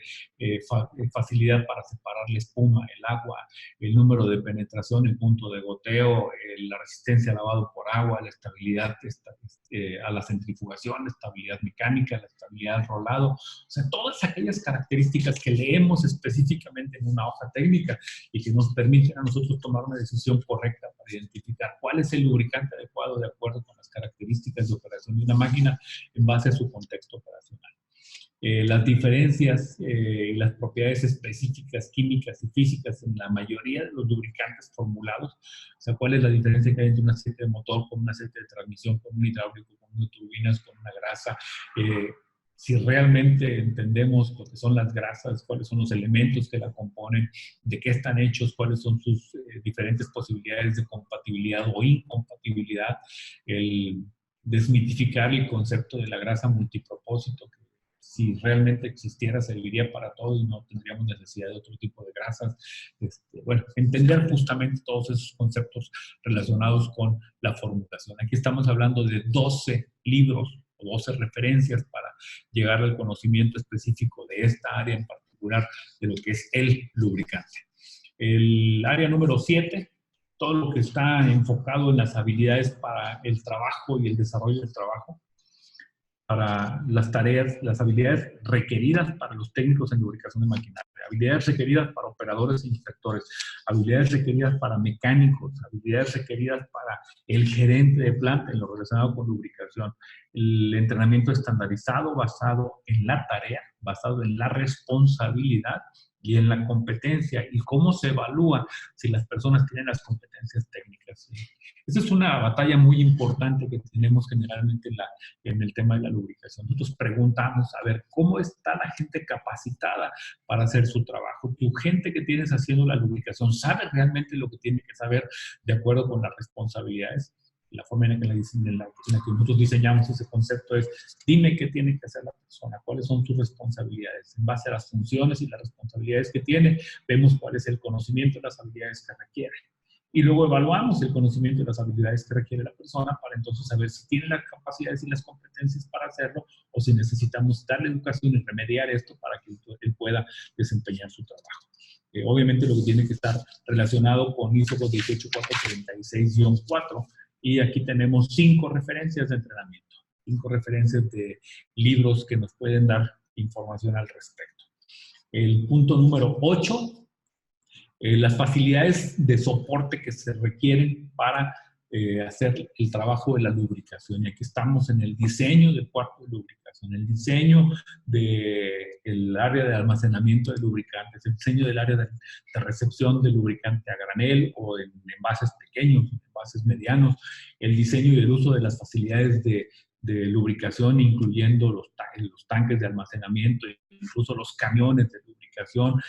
facilidad para separar la espuma, el agua, el número de penetración, el punto de goteo, la resistencia al lavado por agua, la estabilidad a la centrifugación, la estabilidad mecánica, la estabilidad rolado, o sea, todas aquellas características que leemos específicamente en una hoja técnica y que nos permiten a nosotros tomar una decisión correcta para identificar cuál es el lubricante adecuado de acuerdo con las características de operación de una máquina en base a su contexto operacional. Las diferencias y las propiedades específicas químicas y físicas en la mayoría de los lubricantes formulados, o sea, cuál es la diferencia que hay entre un aceite de motor, con un aceite de transmisión, con un hidráulico, con una turbinas, con una grasa, si realmente entendemos lo que son las grasas, cuáles son los elementos que la componen, de qué están hechos, cuáles son sus diferentes posibilidades de compatibilidad o incompatibilidad, el desmitificar el concepto de la grasa multipropósito, que si realmente existiera serviría para todo y no tendríamos necesidad de otro tipo de grasas. Bueno, entender justamente todos esos conceptos relacionados con la formulación. Aquí estamos hablando de 12 libros o 12 referencias para llegar al conocimiento específico de esta área en particular de lo que es el lubricante. El área número 7, todo lo que está enfocado en las habilidades para el trabajo y el desarrollo del trabajo, para las tareas, las habilidades requeridas para los técnicos en lubricación de maquinaria, habilidades requeridas para operadores e inspectores, habilidades requeridas para mecánicos, habilidades requeridas para el gerente de planta en lo relacionado con lubricación, el entrenamiento estandarizado basado en la tarea, basado en la responsabilidad y en la competencia, y cómo se evalúa si las personas tienen las competencias técnicas. Esa es una batalla muy importante que tenemos generalmente en el tema de la lubricación. Nosotros preguntamos, a ver, ¿cómo está la gente capacitada para hacer su trabajo? ¿Tu gente que tienes haciendo la lubricación sabe realmente lo que tiene que saber de acuerdo con las responsabilidades? La forma en la que nosotros diseñamos ese concepto es: dime qué tiene que hacer la persona, cuáles son sus responsabilidades. En base a las funciones y las responsabilidades que tiene, vemos cuál es el conocimiento y las habilidades que requiere. Y luego evaluamos el conocimiento y las habilidades que requiere la persona para entonces saber si tiene las capacidades y las competencias para hacerlo, o si necesitamos darle educación y remediar esto para que él pueda desempeñar su trabajo. Obviamente lo que tiene que estar relacionado con ISO 18436-4, y aquí tenemos 5 referencias de entrenamiento, 5 referencias de libros que nos pueden dar información al respecto. El punto número 8, las facilidades de soporte que se requieren para hacer el trabajo de la lubricación. Y aquí estamos en el diseño del cuarto de lubricación, el diseño del área de almacenamiento de lubricantes, el diseño del área de recepción de lubricante a granel o en envases pequeños, envases medianos, el diseño y el uso de las facilidades de lubricación, incluyendo los tanques de almacenamiento, incluso los camiones de lubricación,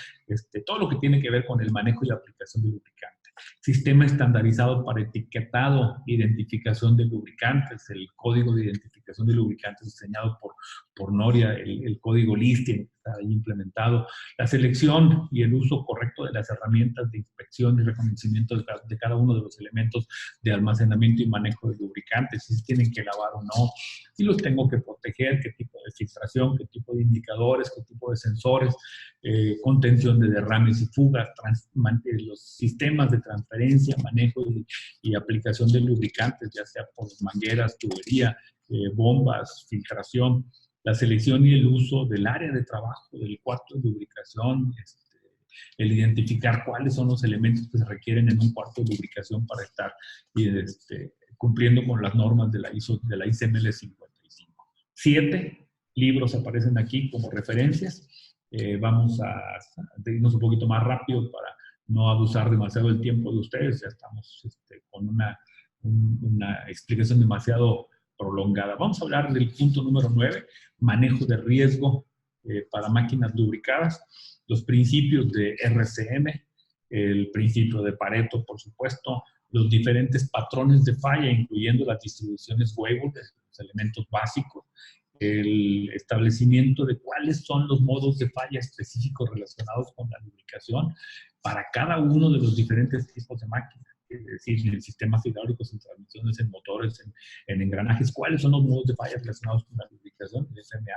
todo lo que tiene que ver con el manejo y la aplicación de lubricante. Sistema estandarizado para etiquetado, identificación de lubricantes, el código de identificación de lubricantes diseñado por Noria, el código listing está ahí implementado. La selección y el uso correcto de las herramientas de inspección y reconocimiento de cada uno de los elementos de almacenamiento y manejo de lubricantes, si se tienen que lavar o no, si los tengo que proteger, qué tipo de filtración, qué tipo de indicadores, qué tipo de sensores, contención de derrames y fugas, los sistemas de transferencia, manejo y aplicación de lubricantes, ya sea por mangueras, tubería, bombas, filtración, la selección y el uso del área de trabajo, del cuarto de lubricación, el identificar cuáles son los elementos que se requieren en un cuarto de lubricación para estar cumpliendo con las normas de la ICML 55. 7 libros aparecen aquí como referencias. Vamos a irnos un poquito más rápido para no abusar demasiado del tiempo de ustedes. Ya estamos con una explicación demasiado prolongada. Vamos a hablar del punto número 9, manejo de riesgo para máquinas lubricadas, los principios de RCM, el principio de Pareto, por supuesto, los diferentes patrones de falla, incluyendo las distribuciones Weibull, los elementos básicos, el establecimiento de cuáles son los modos de falla específicos relacionados con la lubricación para cada uno de los diferentes tipos de máquinas. Es decir, en sistemas hidráulicos, en transmisiones, en motores, en engranajes, cuáles son los modos de falla relacionados con la lubricación, el SMA,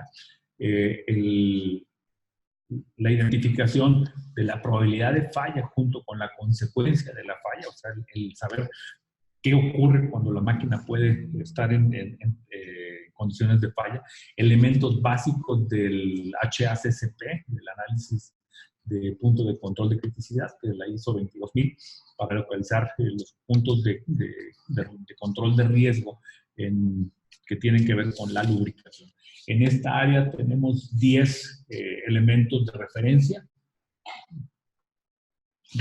la identificación de la probabilidad de falla junto con la consecuencia de la falla, o sea, el saber qué ocurre cuando la máquina puede estar en condiciones de falla, elementos básicos del HACCP, del análisis de punto de control de criticidad, de la ISO 22000, para localizar los puntos de control de riesgo que tienen que ver con la lubricación. En esta área tenemos 10 elementos de referencia.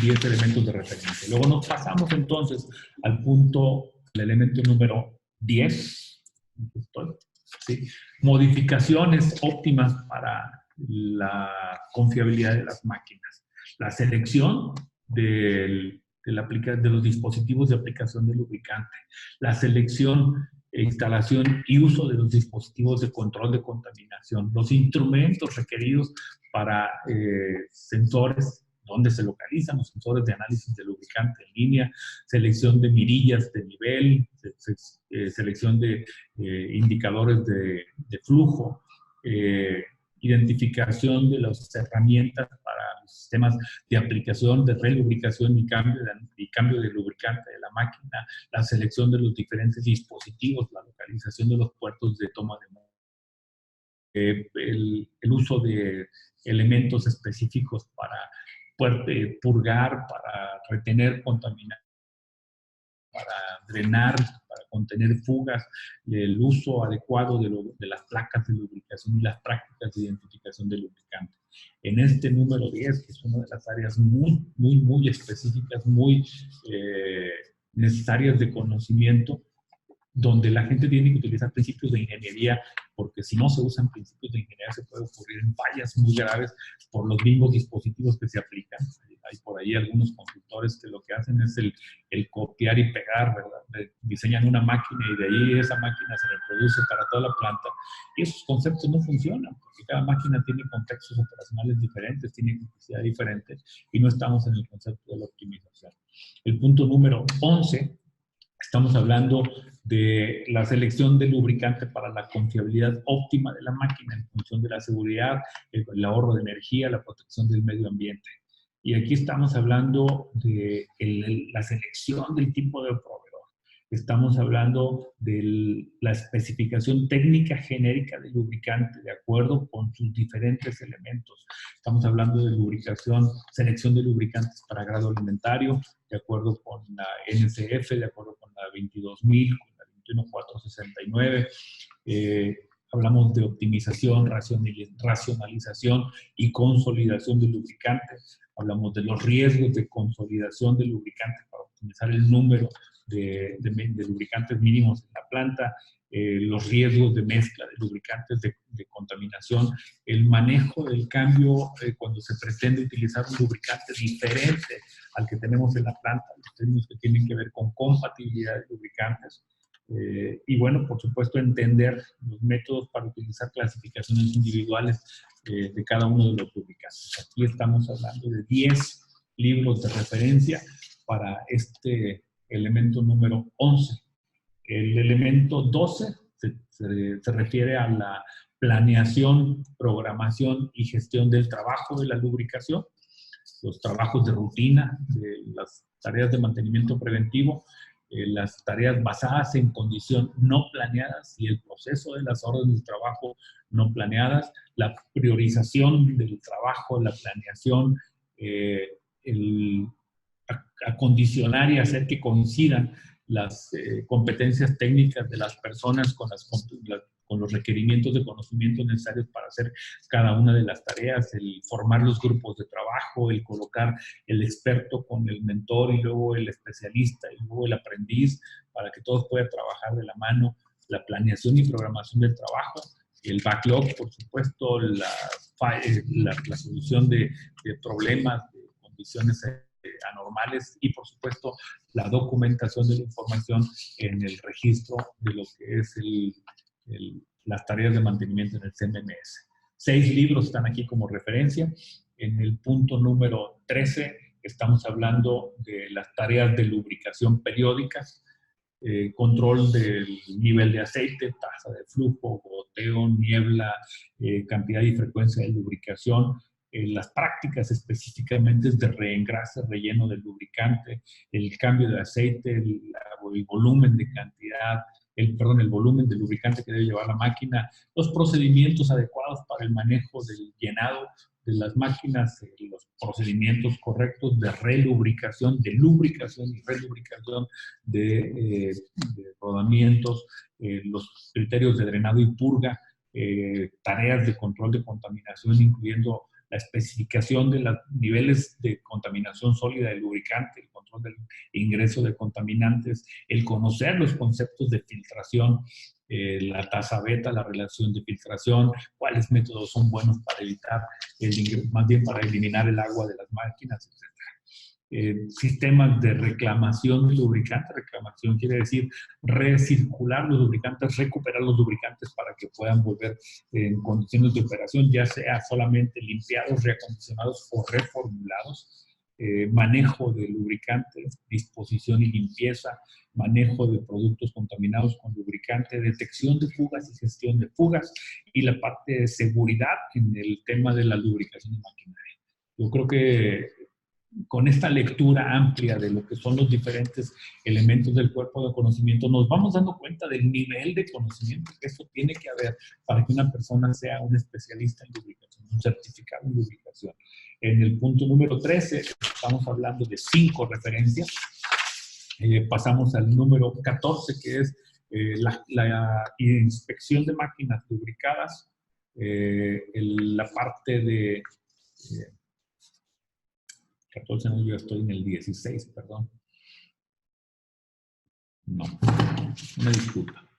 10 elementos de referencia. Luego nos pasamos entonces al punto, el elemento número 10. ¿Sí? Modificaciones óptimas para la confiabilidad de las máquinas. La selección de los dispositivos de aplicación de lubricante. La selección, instalación y uso de los dispositivos de control de contaminación. Los instrumentos requeridos para sensores, donde se localizan los sensores de análisis de lubricante en línea, selección de mirillas de nivel, selección de indicadores de flujo, identificación de las herramientas para los sistemas de aplicación, de relubricación y cambio de lubricante de la máquina, la selección de los diferentes dispositivos, la localización de los puertos de toma de el uso de elementos específicos para purgar, para retener contaminación, para drenar, para contener fugas, el uso adecuado de las placas de lubricación y las prácticas de identificación de lubricante. En este número 10, que es una de las áreas muy específicas, muy necesarias de conocimiento, donde la gente tiene que utilizar principios de ingeniería, porque si no se usan principios de ingeniería se puede ocurrir en fallas muy graves por los mismos dispositivos que se aplican. Hay por ahí algunos consultores que lo que hacen es el copiar y pegar, ¿verdad? Diseñan una máquina y de ahí esa máquina se reproduce para toda la planta. Y esos conceptos no funcionan, porque cada máquina tiene contextos operacionales diferentes, tiene complejidad diferente, y no estamos en el concepto de la optimización. El punto número 11, estamos hablando de la selección de lubricante para la confiabilidad óptima de la máquina en función de la seguridad, el ahorro de energía, la protección del medio ambiente. Y aquí estamos hablando de la selección del tipo de proveedor. Estamos hablando de la especificación técnica genérica del lubricante de acuerdo con sus diferentes elementos. Estamos hablando de lubricación, selección de lubricantes para grado alimentario, de acuerdo con la NCF, de acuerdo con la 22.000, con la 21469. Hablamos de optimización, racionalización y consolidación de lubricantes. Hablamos de los riesgos de consolidación de lubricantes para optimizar el número de lubricantes mínimos en la planta, los riesgos de mezcla de lubricantes, de contaminación, el manejo del cambio cuando se pretende utilizar un lubricante diferente al que tenemos en la planta, los términos que tienen que ver con compatibilidad de lubricantes. Y bueno, por supuesto, entender los métodos para utilizar clasificaciones individuales de cada uno de los lubricantes. Aquí estamos hablando de 10 libros de referencia para este elemento número 11. El elemento 12 se refiere a la planeación, programación y gestión del trabajo de la lubricación, los trabajos de rutina, de las tareas de mantenimiento preventivo, las tareas basadas en condición no planeadas y el proceso de las órdenes de trabajo no planeadas, la priorización del trabajo, la planeación, el acondicionar y hacer que coincidan las competencias técnicas de las personas con los requerimientos de conocimiento necesarios para hacer cada una de las tareas, el formar los grupos de trabajo, el colocar el experto con el mentor y luego el especialista y luego el aprendiz para que todos puedan trabajar de la mano, la planeación y programación del trabajo, el backlog, por supuesto, la solución de problemas, de condiciones anormales y, por supuesto, la documentación de la información en el registro de lo que es las tareas de mantenimiento en el CMMS. 6 libros están aquí como referencia. En el punto número 13 estamos hablando de las tareas de lubricación periódicas, control del nivel de aceite, tasa de flujo, goteo, niebla, cantidad y frecuencia de lubricación, las prácticas específicamente de reengrase, relleno del lubricante, el cambio de aceite, el volumen de cantidad, el volumen de lubricante que debe llevar la máquina, los procedimientos adecuados para el manejo del llenado de las máquinas, los procedimientos correctos de relubricación, de lubricación y relubricación de rodamientos, los criterios de drenado y purga, tareas de control de contaminación, incluyendo la especificación de los niveles de contaminación sólida del lubricante, el control del ingreso de contaminantes, el conocer los conceptos de filtración, la tasa beta, la relación de filtración, cuáles métodos son buenos para evitar, más bien para eliminar el agua de las máquinas, etc. Sistemas de reclamación de lubricante. Reclamación quiere decir recircular los lubricantes, recuperar los lubricantes para que puedan volver en condiciones de operación, ya sea solamente limpiados, reacondicionados o reformulados. Manejo de lubricantes, disposición y limpieza, manejo de productos contaminados con lubricante, detección de fugas y gestión de fugas, y la parte de seguridad en el tema de la lubricación de maquinaria. Yo creo que con esta lectura amplia de lo que son los diferentes elementos del cuerpo de conocimiento, nos vamos dando cuenta del nivel de conocimiento que eso tiene que haber para que una persona sea un especialista en lubricación, un certificado en lubricación. En el punto número 13 estamos hablando de 5 referencias. Pasamos al número 14, que es la inspección de máquinas lubricadas, la parte de 14, no, yo estoy en el 16, perdón. No, una disculpa.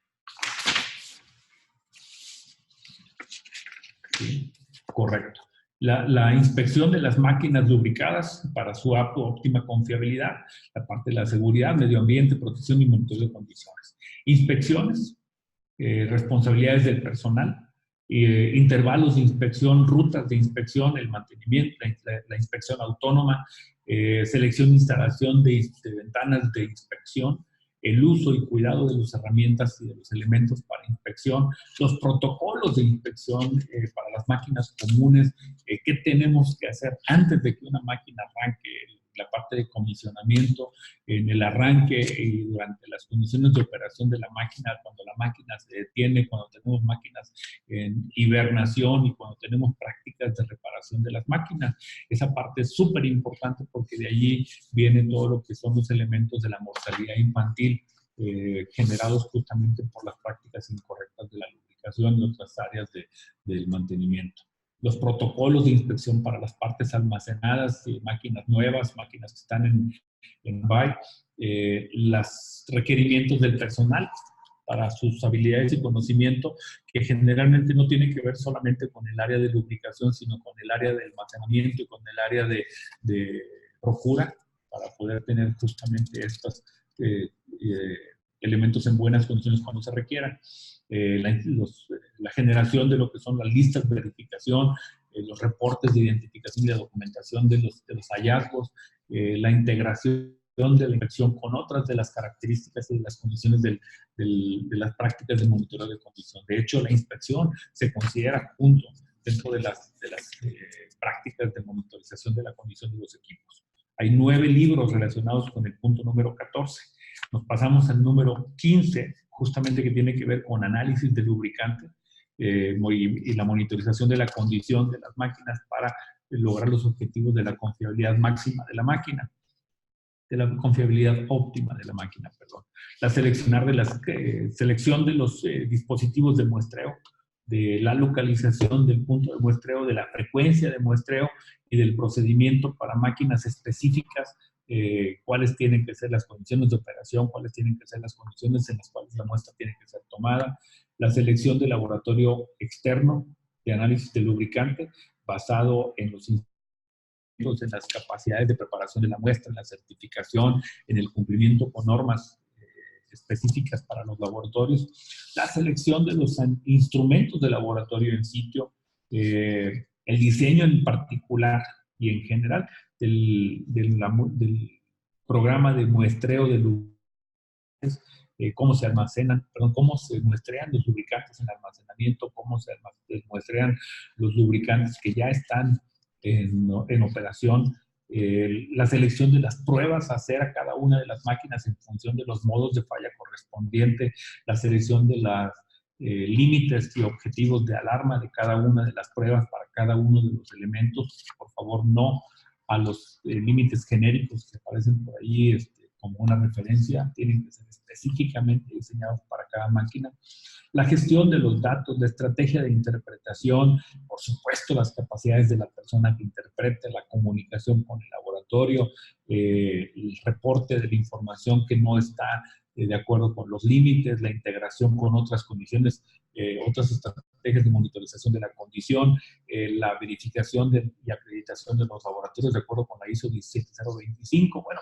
Sí, correcto. La inspección de las máquinas lubricadas para su óptima confiabilidad, la parte de la seguridad, medio ambiente, protección y monitoreo de condiciones. Inspecciones, responsabilidades del personal, intervalos de inspección, rutas de inspección, el mantenimiento, la inspección autónoma, selección e instalación de ventanas de inspección, el uso y cuidado de las herramientas y de los elementos para inspección, los protocolos de inspección para las máquinas comunes, qué tenemos que hacer antes de que una máquina arranque, la parte de comisionamiento, en el arranque y durante las condiciones de operación de la máquina, cuando la máquina se detiene, cuando tenemos máquinas en hibernación y cuando tenemos prácticas de reparación de las máquinas. Esa parte es súper importante porque de allí viene todo lo que son los elementos de la mortalidad infantil generados justamente por las prácticas incorrectas de la lubricación y otras áreas del mantenimiento. Los protocolos de inspección para las partes almacenadas, máquinas nuevas, máquinas que están en buy, los requerimientos del personal para sus habilidades y conocimiento, que generalmente no tiene que ver solamente con el área de lubricación, sino con el área de almacenamiento y con el área de procura, para poder tener justamente estos elementos en buenas condiciones cuando se requieran. La generación de lo que son las listas de verificación, los reportes de identificación y de documentación de los hallazgos, la integración de la inspección con otras de las características y de las condiciones de las prácticas de monitoreo de condición. De hecho, la inspección se considera junto dentro de las prácticas de monitorización de la condición de los equipos. Hay 9 libros relacionados con el punto número 14. Nos pasamos al número 15, justamente que tiene que ver con análisis de lubricante y la monitorización de la condición de las máquinas para lograr los objetivos de la confiabilidad máxima de la máquina, de la confiabilidad óptima de la máquina, perdón. La selección de los dispositivos de muestreo, de la localización del punto de muestreo, de la frecuencia de muestreo y del procedimiento para máquinas específicas, cuáles tienen que ser las condiciones de operación, cuáles tienen que ser las condiciones en las cuales la muestra tiene que ser tomada, la selección del laboratorio externo de análisis de lubricante basado en los en las capacidades de preparación de la muestra, en la certificación, en el cumplimiento con normas específicas para los laboratorios, la selección de los instrumentos de laboratorio en sitio, el diseño en particular y en general del programa de muestreo de lubricantes, cómo se almacenan, perdón, cómo se muestrean los lubricantes en almacenamiento, cómo se muestrean los lubricantes que ya están en operación, la selección de las pruebas a hacer a cada una de las máquinas en función de los modos de falla correspondiente, la selección de los límites y objetivos de alarma de cada una de las pruebas para cada uno de los elementos. Por favor, no a los límites genéricos que aparecen por ahí como una referencia, tienen que ser específicamente diseñados para cada máquina. La gestión de los datos, la estrategia de interpretación, por supuesto las capacidades de la persona que interprete, la comunicación con el laboratorio, el reporte de la información que no está de acuerdo con los límites, la integración con otras condiciones, otras estrategias de monitorización de la condición, la verificación y acreditación de los laboratorios de acuerdo con la ISO 17025. Bueno,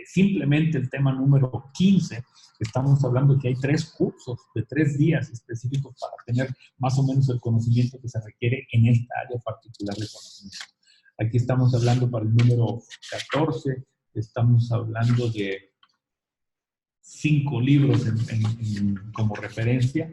simplemente el tema número 15, estamos hablando de que hay 3 cursos de 3 días específicos para tener más o menos el conocimiento que se requiere en esta área particular de conocimiento. Aquí estamos hablando para el número 14, estamos hablando de 5 libros como referencia.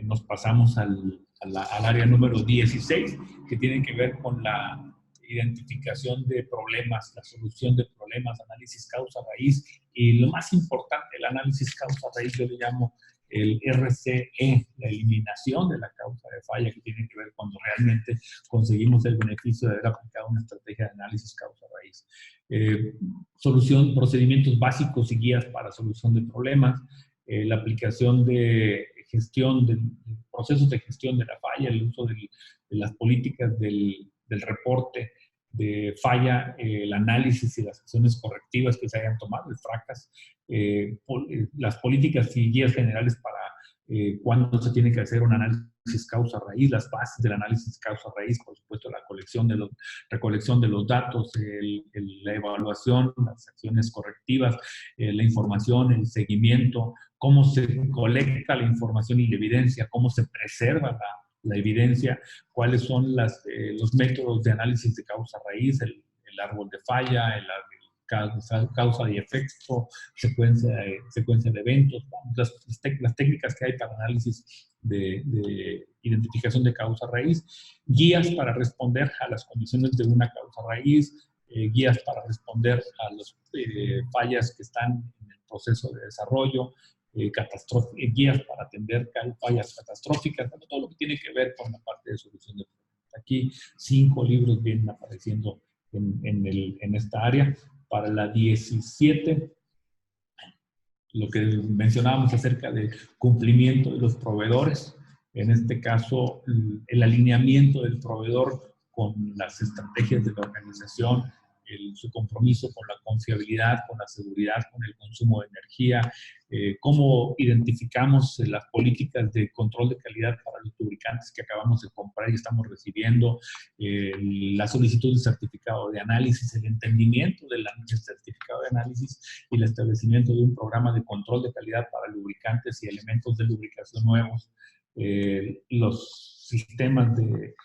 Nos pasamos al área número 16, que tiene que ver con la identificación de problemas, la solución de problemas, análisis causa-raíz y lo más importante, el análisis causa-raíz, yo le llamo el RCE, la eliminación de la causa de falla, que tiene que ver cuando realmente conseguimos el beneficio de haber aplicado una estrategia de análisis causa-raíz. Procedimientos básicos y guías para solución de problemas, la aplicación de gestión, de procesos de gestión de la falla, el uso de las políticas del reporte de falla, el análisis y las acciones correctivas que se hayan tomado, el FRACAS, las políticas y guías generales para cuándo se tiene que hacer un análisis causa-raíz, las bases del análisis causa-raíz, por supuesto la recolección de los datos, la evaluación, las acciones correctivas, la información, el seguimiento, cómo se colecta la información y la evidencia, cómo se preserva la evidencia, cuáles son los métodos de análisis de causa-raíz, el árbol de falla, causa y efecto, secuencia de eventos, las técnicas que hay para análisis de identificación de causa-raíz, guías para responder a las condiciones de una causa-raíz, guías para responder a las fallas que están en el proceso de desarrollo, guías para atender fallas catastróficas, todo lo que tiene que ver con la parte de solución de problemas. Aquí 5 libros vienen apareciendo en esta área. Para la 17, lo que mencionábamos acerca del cumplimiento de los proveedores, en este caso el alineamiento del proveedor con las estrategias de la organización, su compromiso con la confiabilidad, con la seguridad, con el consumo de energía, cómo identificamos las políticas de control de calidad para los lubricantes que acabamos de comprar y estamos recibiendo, la solicitud de certificado de análisis, el entendimiento del certificado de análisis y el establecimiento de un programa de control de calidad para lubricantes y elementos de lubricación nuevos, los sistemas de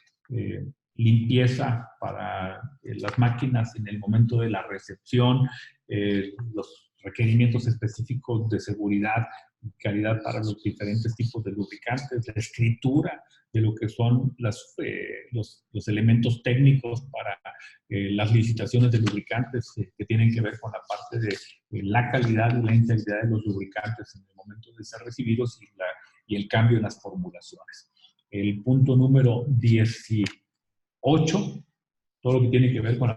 limpieza para las máquinas en el momento de la recepción, los requerimientos específicos de seguridad y calidad para los diferentes tipos de lubricantes, la escritura de lo que son los elementos técnicos para las licitaciones de lubricantes que tienen que ver con la parte de la calidad y la integridad de los lubricantes en el momento de ser recibidos y el cambio en las formulaciones. El punto número 18, todo lo que tiene que ver con el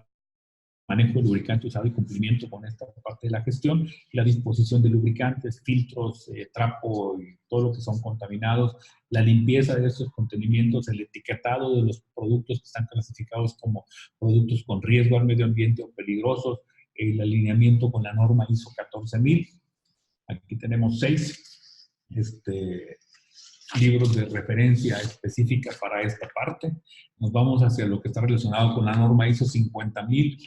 manejo de lubricante usado y cumplimiento con esta parte de la gestión, la disposición de lubricantes, filtros, trapo y todo lo que son contaminados, la limpieza de estos contenimientos, el etiquetado de los productos que están clasificados como productos con riesgo al medio ambiente o peligrosos, el alineamiento con la norma ISO 14000. Aquí tenemos 6 libros de referencia específica para esta parte. Nos vamos hacia lo que está relacionado con la norma ISO 50000,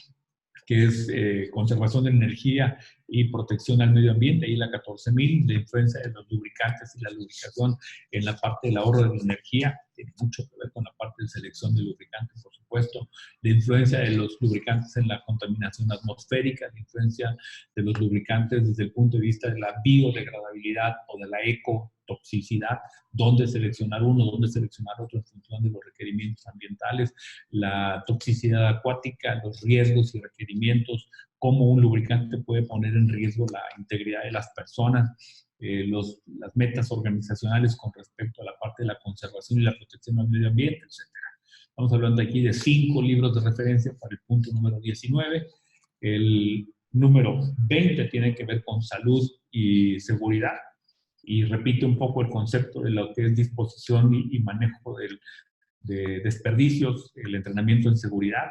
que es conservación de energía y protección al medio ambiente, y la 14000, de influencia de los lubricantes y la lubricación en la parte del ahorro de la energía, tiene mucho que ver con la parte de selección de lubricantes, por supuesto, la influencia de los lubricantes en la contaminación atmosférica, la influencia de los lubricantes desde el punto de vista de la biodegradabilidad o de la ecotoxicidad, dónde seleccionar uno, dónde seleccionar otro en función de los requerimientos ambientales, la toxicidad acuática, los riesgos y requerimientos, cómo un lubricante puede poner en riesgo la integridad de las personas, las metas organizacionales con respecto a la parte de la conservación y la protección del medio ambiente, etc. Estamos hablando aquí de 5 libros de referencia para el punto número 19. El número 20 tiene que ver con salud y seguridad, y repite un poco el concepto de lo que es disposición y manejo de desperdicios, el entrenamiento en seguridad,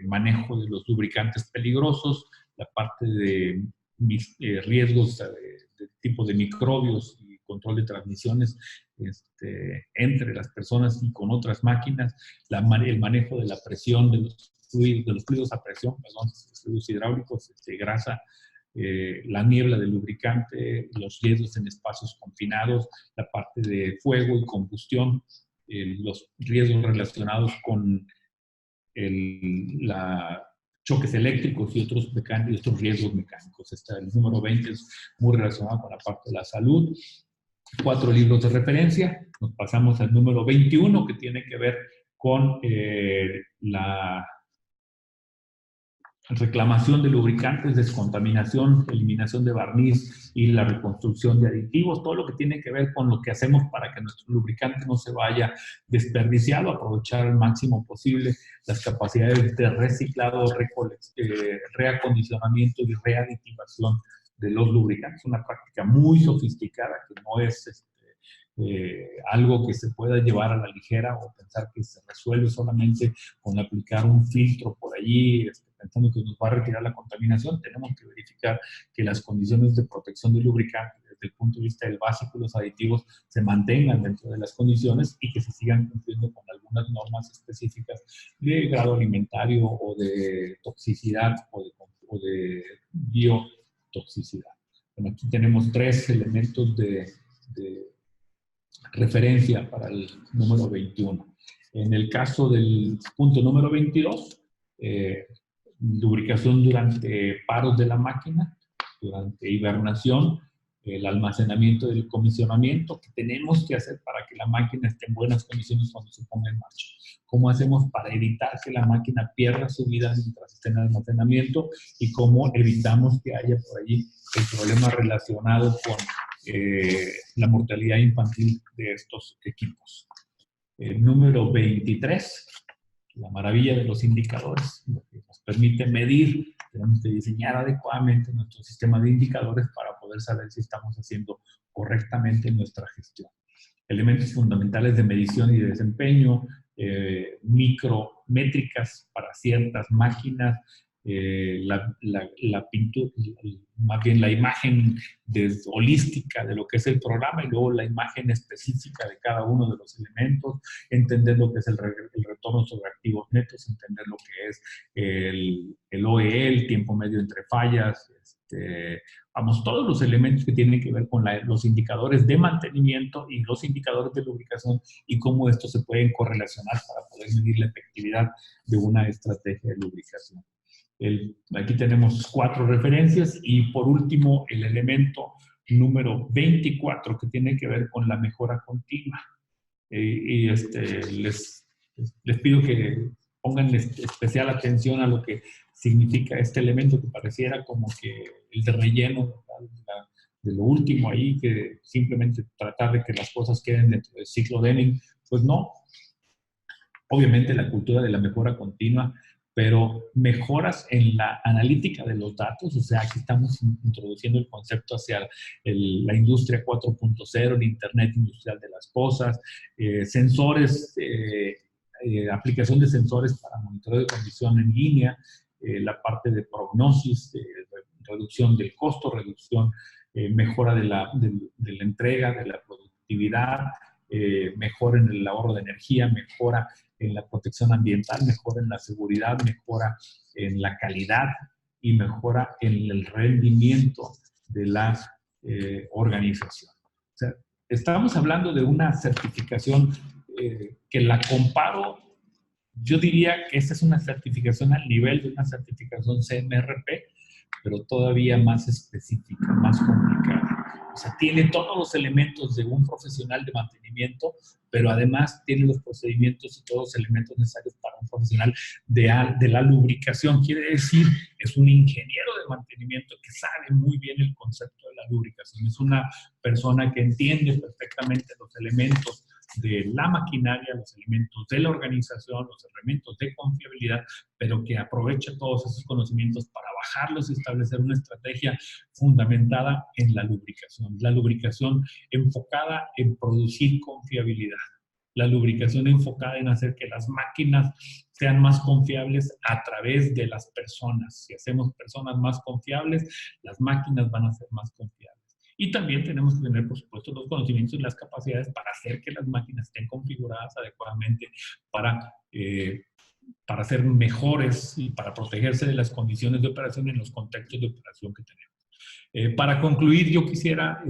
manejo de los lubricantes peligrosos, la parte de riesgos de tipo de microbios y control de transmisiones entre las personas y con otras máquinas, el manejo de la presión de los fluidos a presión, los fluidos hidráulicos, grasa, la niebla del lubricante, los riesgos en espacios confinados, la parte de fuego y combustión, los riesgos relacionados con choques eléctricos y otros riesgos mecánicos. El número 20 es muy relacionado con la parte de la salud. 4 libros de referencia. Nos pasamos al número 21, que tiene que ver con la reclamación de lubricantes, descontaminación, eliminación de barniz y la reconstrucción de aditivos, todo lo que tiene que ver con lo que hacemos para que nuestro lubricante no se vaya desperdiciado, aprovechar al máximo posible las capacidades de reciclado, reacondicionamiento y readitivación de los lubricantes. Una práctica muy sofisticada que no es algo que se pueda llevar a la ligera o pensar que se resuelve solamente con aplicar un filtro por allí, pensando que nos va a retirar la contaminación. Tenemos que verificar que las condiciones de protección del lubricante, desde el punto de vista del básico y los aditivos se mantengan dentro de las condiciones y que se sigan cumpliendo con algunas normas específicas de grado alimentario o de toxicidad o de biotoxicidad. Bueno, aquí tenemos 3 elementos de referencia para el número 21. En el caso del punto número 22, lubricación durante paros de la máquina, durante hibernación, el almacenamiento del comisionamiento que tenemos que hacer para que la máquina esté en buenas condiciones cuando se ponga en marcha. ¿Cómo hacemos para evitar que la máquina pierda su vida mientras esté en almacenamiento? Y cómo evitamos que haya por allí el problema relacionado con la mortalidad infantil de estos equipos. El número 23, la maravilla de los indicadores, lo que nos permite medir, tenemos que diseñar adecuadamente nuestro sistema de indicadores para poder saber si estamos haciendo correctamente nuestra gestión. Elementos fundamentales de medición y de desempeño, micrométricas para ciertas máquinas, la pintura, más bien la imagen holística de lo que es el programa y luego la imagen específica de cada uno de los elementos, entender lo que es el retorno sobre activos netos, entender lo que es el OEE, el tiempo medio entre fallas, vamos, todos los elementos que tienen que ver con los indicadores de mantenimiento y los indicadores de lubricación y cómo estos se pueden correlacionar para poder medir la efectividad de una estrategia de lubricación. Aquí tenemos 4 referencias y por último el elemento número 24 que tiene que ver con la mejora continua. Les pido que pongan especial atención a lo que significa este elemento que pareciera como que el de relleno de lo último ahí, que simplemente tratar de que las cosas queden dentro del ciclo Deming. Pues no. Obviamente la cultura de la mejora continua, pero mejoras en la analítica de los datos, o sea, aquí estamos introduciendo el concepto hacia la industria 4.0, el Internet industrial de las cosas, sensores, aplicación de sensores para monitoreo de condición en línea, la parte de prognosis, reducción del costo, reducción, mejora de la entrega, de la productividad, mejora en el ahorro de energía, mejora en la protección ambiental, mejora en la seguridad, mejora en la calidad y mejora en el rendimiento de la organización. O sea, estamos hablando de una certificación que la comparo, yo diría que esta es una certificación al nivel de una certificación CMRP, pero todavía más específica, más complicada. O sea, tiene todos los elementos de un profesional de mantenimiento, pero además tiene los procedimientos y todos los elementos necesarios para un profesional de la lubricación. Quiere decir, es un ingeniero de mantenimiento que sabe muy bien el concepto de la lubricación. Es una persona que entiende perfectamente los elementos de la maquinaria, los elementos de la organización, los elementos de confiabilidad, pero que aprovecha todos esos conocimientos para bajarlos y establecer una estrategia fundamentada en la lubricación. La lubricación enfocada en producir confiabilidad. La lubricación enfocada en hacer que las máquinas sean más confiables a través de las personas. Si hacemos personas más confiables, las máquinas van a ser más confiables. Y también tenemos que tener, por supuesto, los conocimientos y las capacidades para hacer que las máquinas estén configuradas adecuadamente para ser mejores y para protegerse de las condiciones de operación en los contextos de operación que tenemos. Para concluir, yo quisiera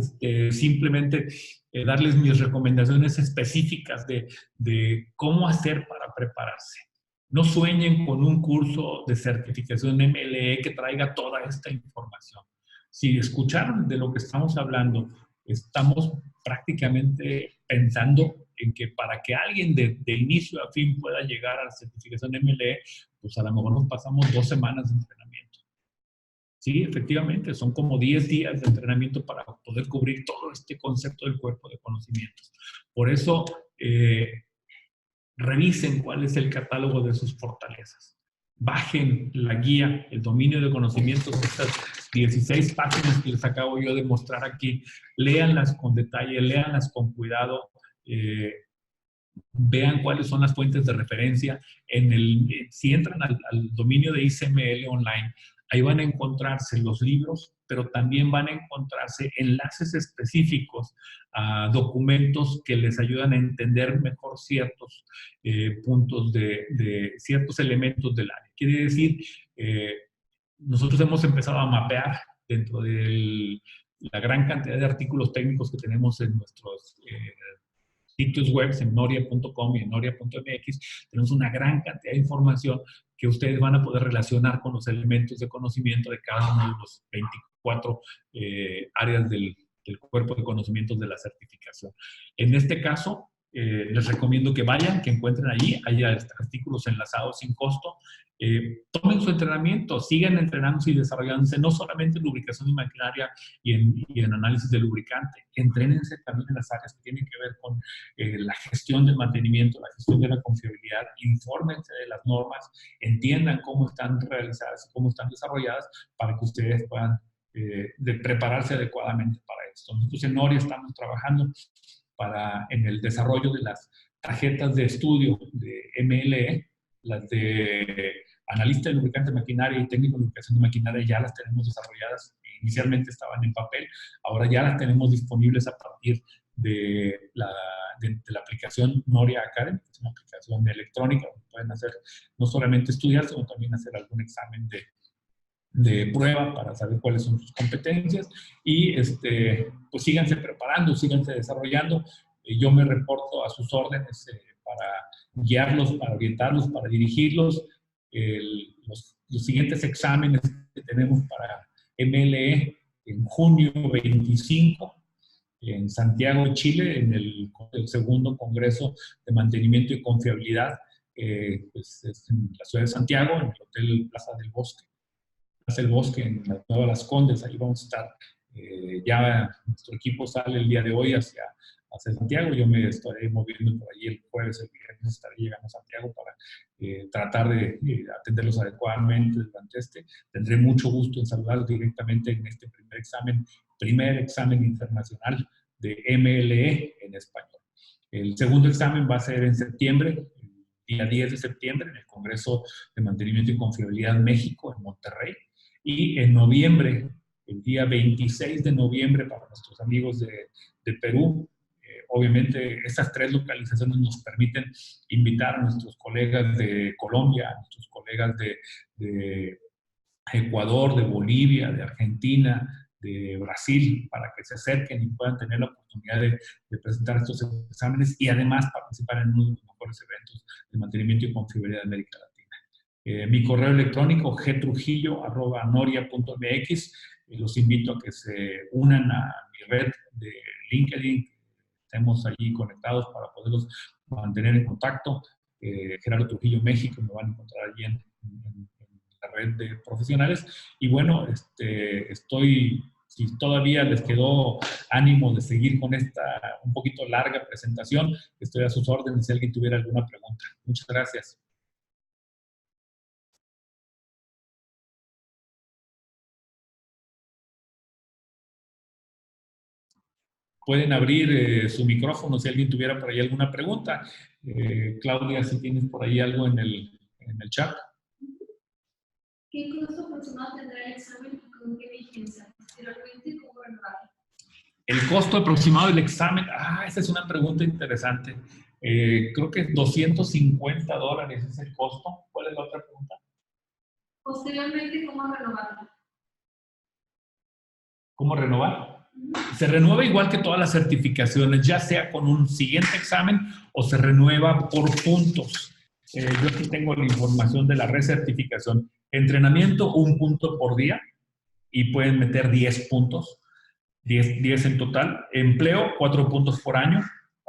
simplemente darles mis recomendaciones específicas de cómo hacer para prepararse. No sueñen con un curso de certificación MLE que traiga toda esta información. Si escucharon de lo que estamos hablando, estamos prácticamente pensando en que para que alguien de inicio a fin pueda llegar a la certificación MLE, pues a lo mejor nos pasamos 2 semanas de entrenamiento. Sí, efectivamente, son como 10 días de entrenamiento para poder cubrir todo este concepto del cuerpo de conocimientos. Por eso, revisen cuál es el catálogo de sus fortalezas. Bajen la guía, el dominio de conocimientos, estas 16 páginas que les acabo yo de mostrar aquí, léanlas con detalle, léanlas con cuidado, vean cuáles son las fuentes de referencia. Si entran al dominio de ICML Online, ahí van a encontrarse los libros pero también van a encontrarse enlaces específicos a documentos que les ayudan a entender mejor ciertos puntos ciertos elementos del área. Quiere decir, nosotros hemos empezado a mapear dentro de la gran cantidad de artículos técnicos que tenemos en nuestros sitios web, en noria.com y en noria.mx, tenemos una gran cantidad de información que ustedes van a poder relacionar con los elementos de conocimiento de cada uno de los 24 áreas del cuerpo de conocimientos de la certificación. En este caso, les recomiendo que vayan, que encuentren allí, hay artículos enlazados sin costo, tomen su entrenamiento, sigan entrenándose y desarrollándose, no solamente en lubricación y maquinaria y en análisis de lubricante, entrénense también en las áreas que tienen que ver con la gestión del mantenimiento, la gestión de la confiabilidad, infórmense de las normas, entiendan cómo están realizadas y cómo están desarrolladas para que ustedes puedan prepararse adecuadamente para esto. Nosotros en Noria estamos trabajando en el desarrollo de las tarjetas de estudio de MLE, las de analista de lubricante de maquinaria y técnico de lubricación de maquinaria ya las tenemos desarrolladas. Inicialmente estaban en papel, ahora ya las tenemos disponibles a partir de la aplicación Noria Academy, que es una aplicación electrónica donde pueden hacer no solamente estudiar, sino también hacer algún examen de prueba para saber cuáles son sus competencias y pues síganse preparando, síganse desarrollando. Yo me reporto a sus órdenes para guiarlos, para orientarlos, para dirigirlos. Los siguientes exámenes que tenemos para MLE en junio 25 en Santiago de Chile, en el segundo Congreso de Mantenimiento y Confiabilidad, pues es en la ciudad de Santiago, en el Hotel Plaza del Bosque, en la Nueva Las Condes. Ahí vamos a estar. Ya nuestro equipo sale el día de hoy hacia Santiago. Yo me estaré moviendo por allí el jueves, el viernes estaré llegando a Santiago para tratar de atenderlos adecuadamente durante Tendré mucho gusto en saludarlos directamente en este primer examen internacional de MLE en español. El segundo examen va a ser en septiembre, el día 10 de septiembre, en el Congreso de Mantenimiento y Confiabilidad México, en Monterrey. Y en noviembre, el día 26 de noviembre, para nuestros amigos de Perú, obviamente estas 3 localizaciones nos permiten invitar a nuestros colegas de Colombia, a nuestros colegas de Ecuador, de Bolivia, de Argentina, de Brasil, para que se acerquen y puedan tener la oportunidad de presentar estos exámenes y además participar en uno de los mejores eventos de mantenimiento y confiabilidad de América Latina. Mi correo electrónico gtrujillo@noria.mx. Los invito a que se unan a mi red de LinkedIn, que estemos allí conectados para poderlos mantener en contacto. Gerardo Trujillo México, me van a encontrar allí en la red de profesionales. Y bueno, si todavía les quedó ánimo de seguir con esta un poquito larga presentación, estoy a sus órdenes si alguien tuviera alguna pregunta. Muchas gracias. Pueden abrir su micrófono si alguien tuviera por ahí alguna pregunta. Claudia, si tienes por ahí algo en el chat. ¿Qué costo aproximado tendrá el examen y con qué vigencia? Posteriormente, ¿cómo renovarlo? El costo aproximado del examen, esa es una pregunta interesante. Creo que $250 es el costo. ¿Cuál es la otra pregunta? Posteriormente, ¿cómo renovarlo? ¿Cómo renovar? Se renueva igual que todas las certificaciones, ya sea con un siguiente examen o se renueva por puntos. Yo aquí tengo la información de la recertificación. Entrenamiento, 1 punto por día y pueden meter 10 puntos, 10 en total. Empleo, 4 puntos por año,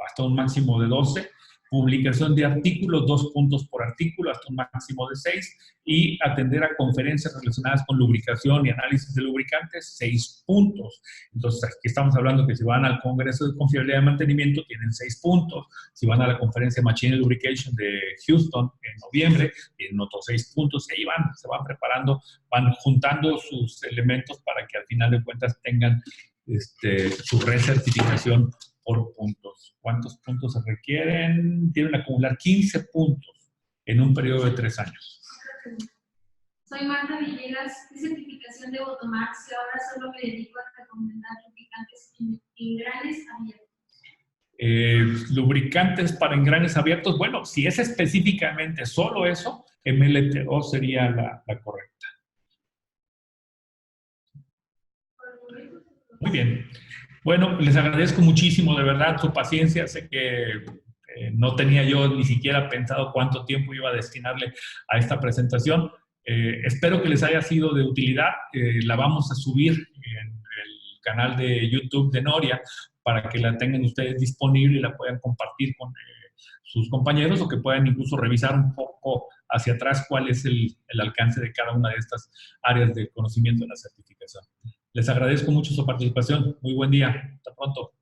hasta un máximo de 12. Publicación de artículos, 2 puntos por artículo, hasta un máximo de 6. Y atender a conferencias relacionadas con lubricación y análisis de lubricantes, 6 puntos. Entonces, aquí estamos hablando que si van al Congreso de Confiabilidad de Mantenimiento, tienen 6 puntos. Si van a la conferencia Machine Lubrication de Houston en noviembre, tienen otros 6 puntos. Y ahí se van preparando, van juntando sus elementos para que al final de cuentas tengan su recertificación por puntos. ¿Cuántos puntos se requieren? Tienen que acumular 15 puntos en un periodo de 3 años. Soy Marta Villegas. ¿Qué certificación debo tomar si ahora solo me dedico a recomendar lubricantes en engranes abiertos? Lubricantes para engranes abiertos. Bueno, si es específicamente solo eso, MLTO sería la correcta. Muy bien. Bueno, les agradezco muchísimo, de verdad, su paciencia. Sé que no tenía yo ni siquiera pensado cuánto tiempo iba a destinarle a esta presentación. Espero que les haya sido de utilidad. La vamos a subir en el canal de YouTube de Noria para que la tengan ustedes disponible y la puedan compartir con sus compañeros, o que puedan incluso revisar un poco hacia atrás cuál es el alcance de cada una de estas áreas de conocimiento de la certificación. Les agradezco mucho su participación. Muy buen día. Hasta pronto.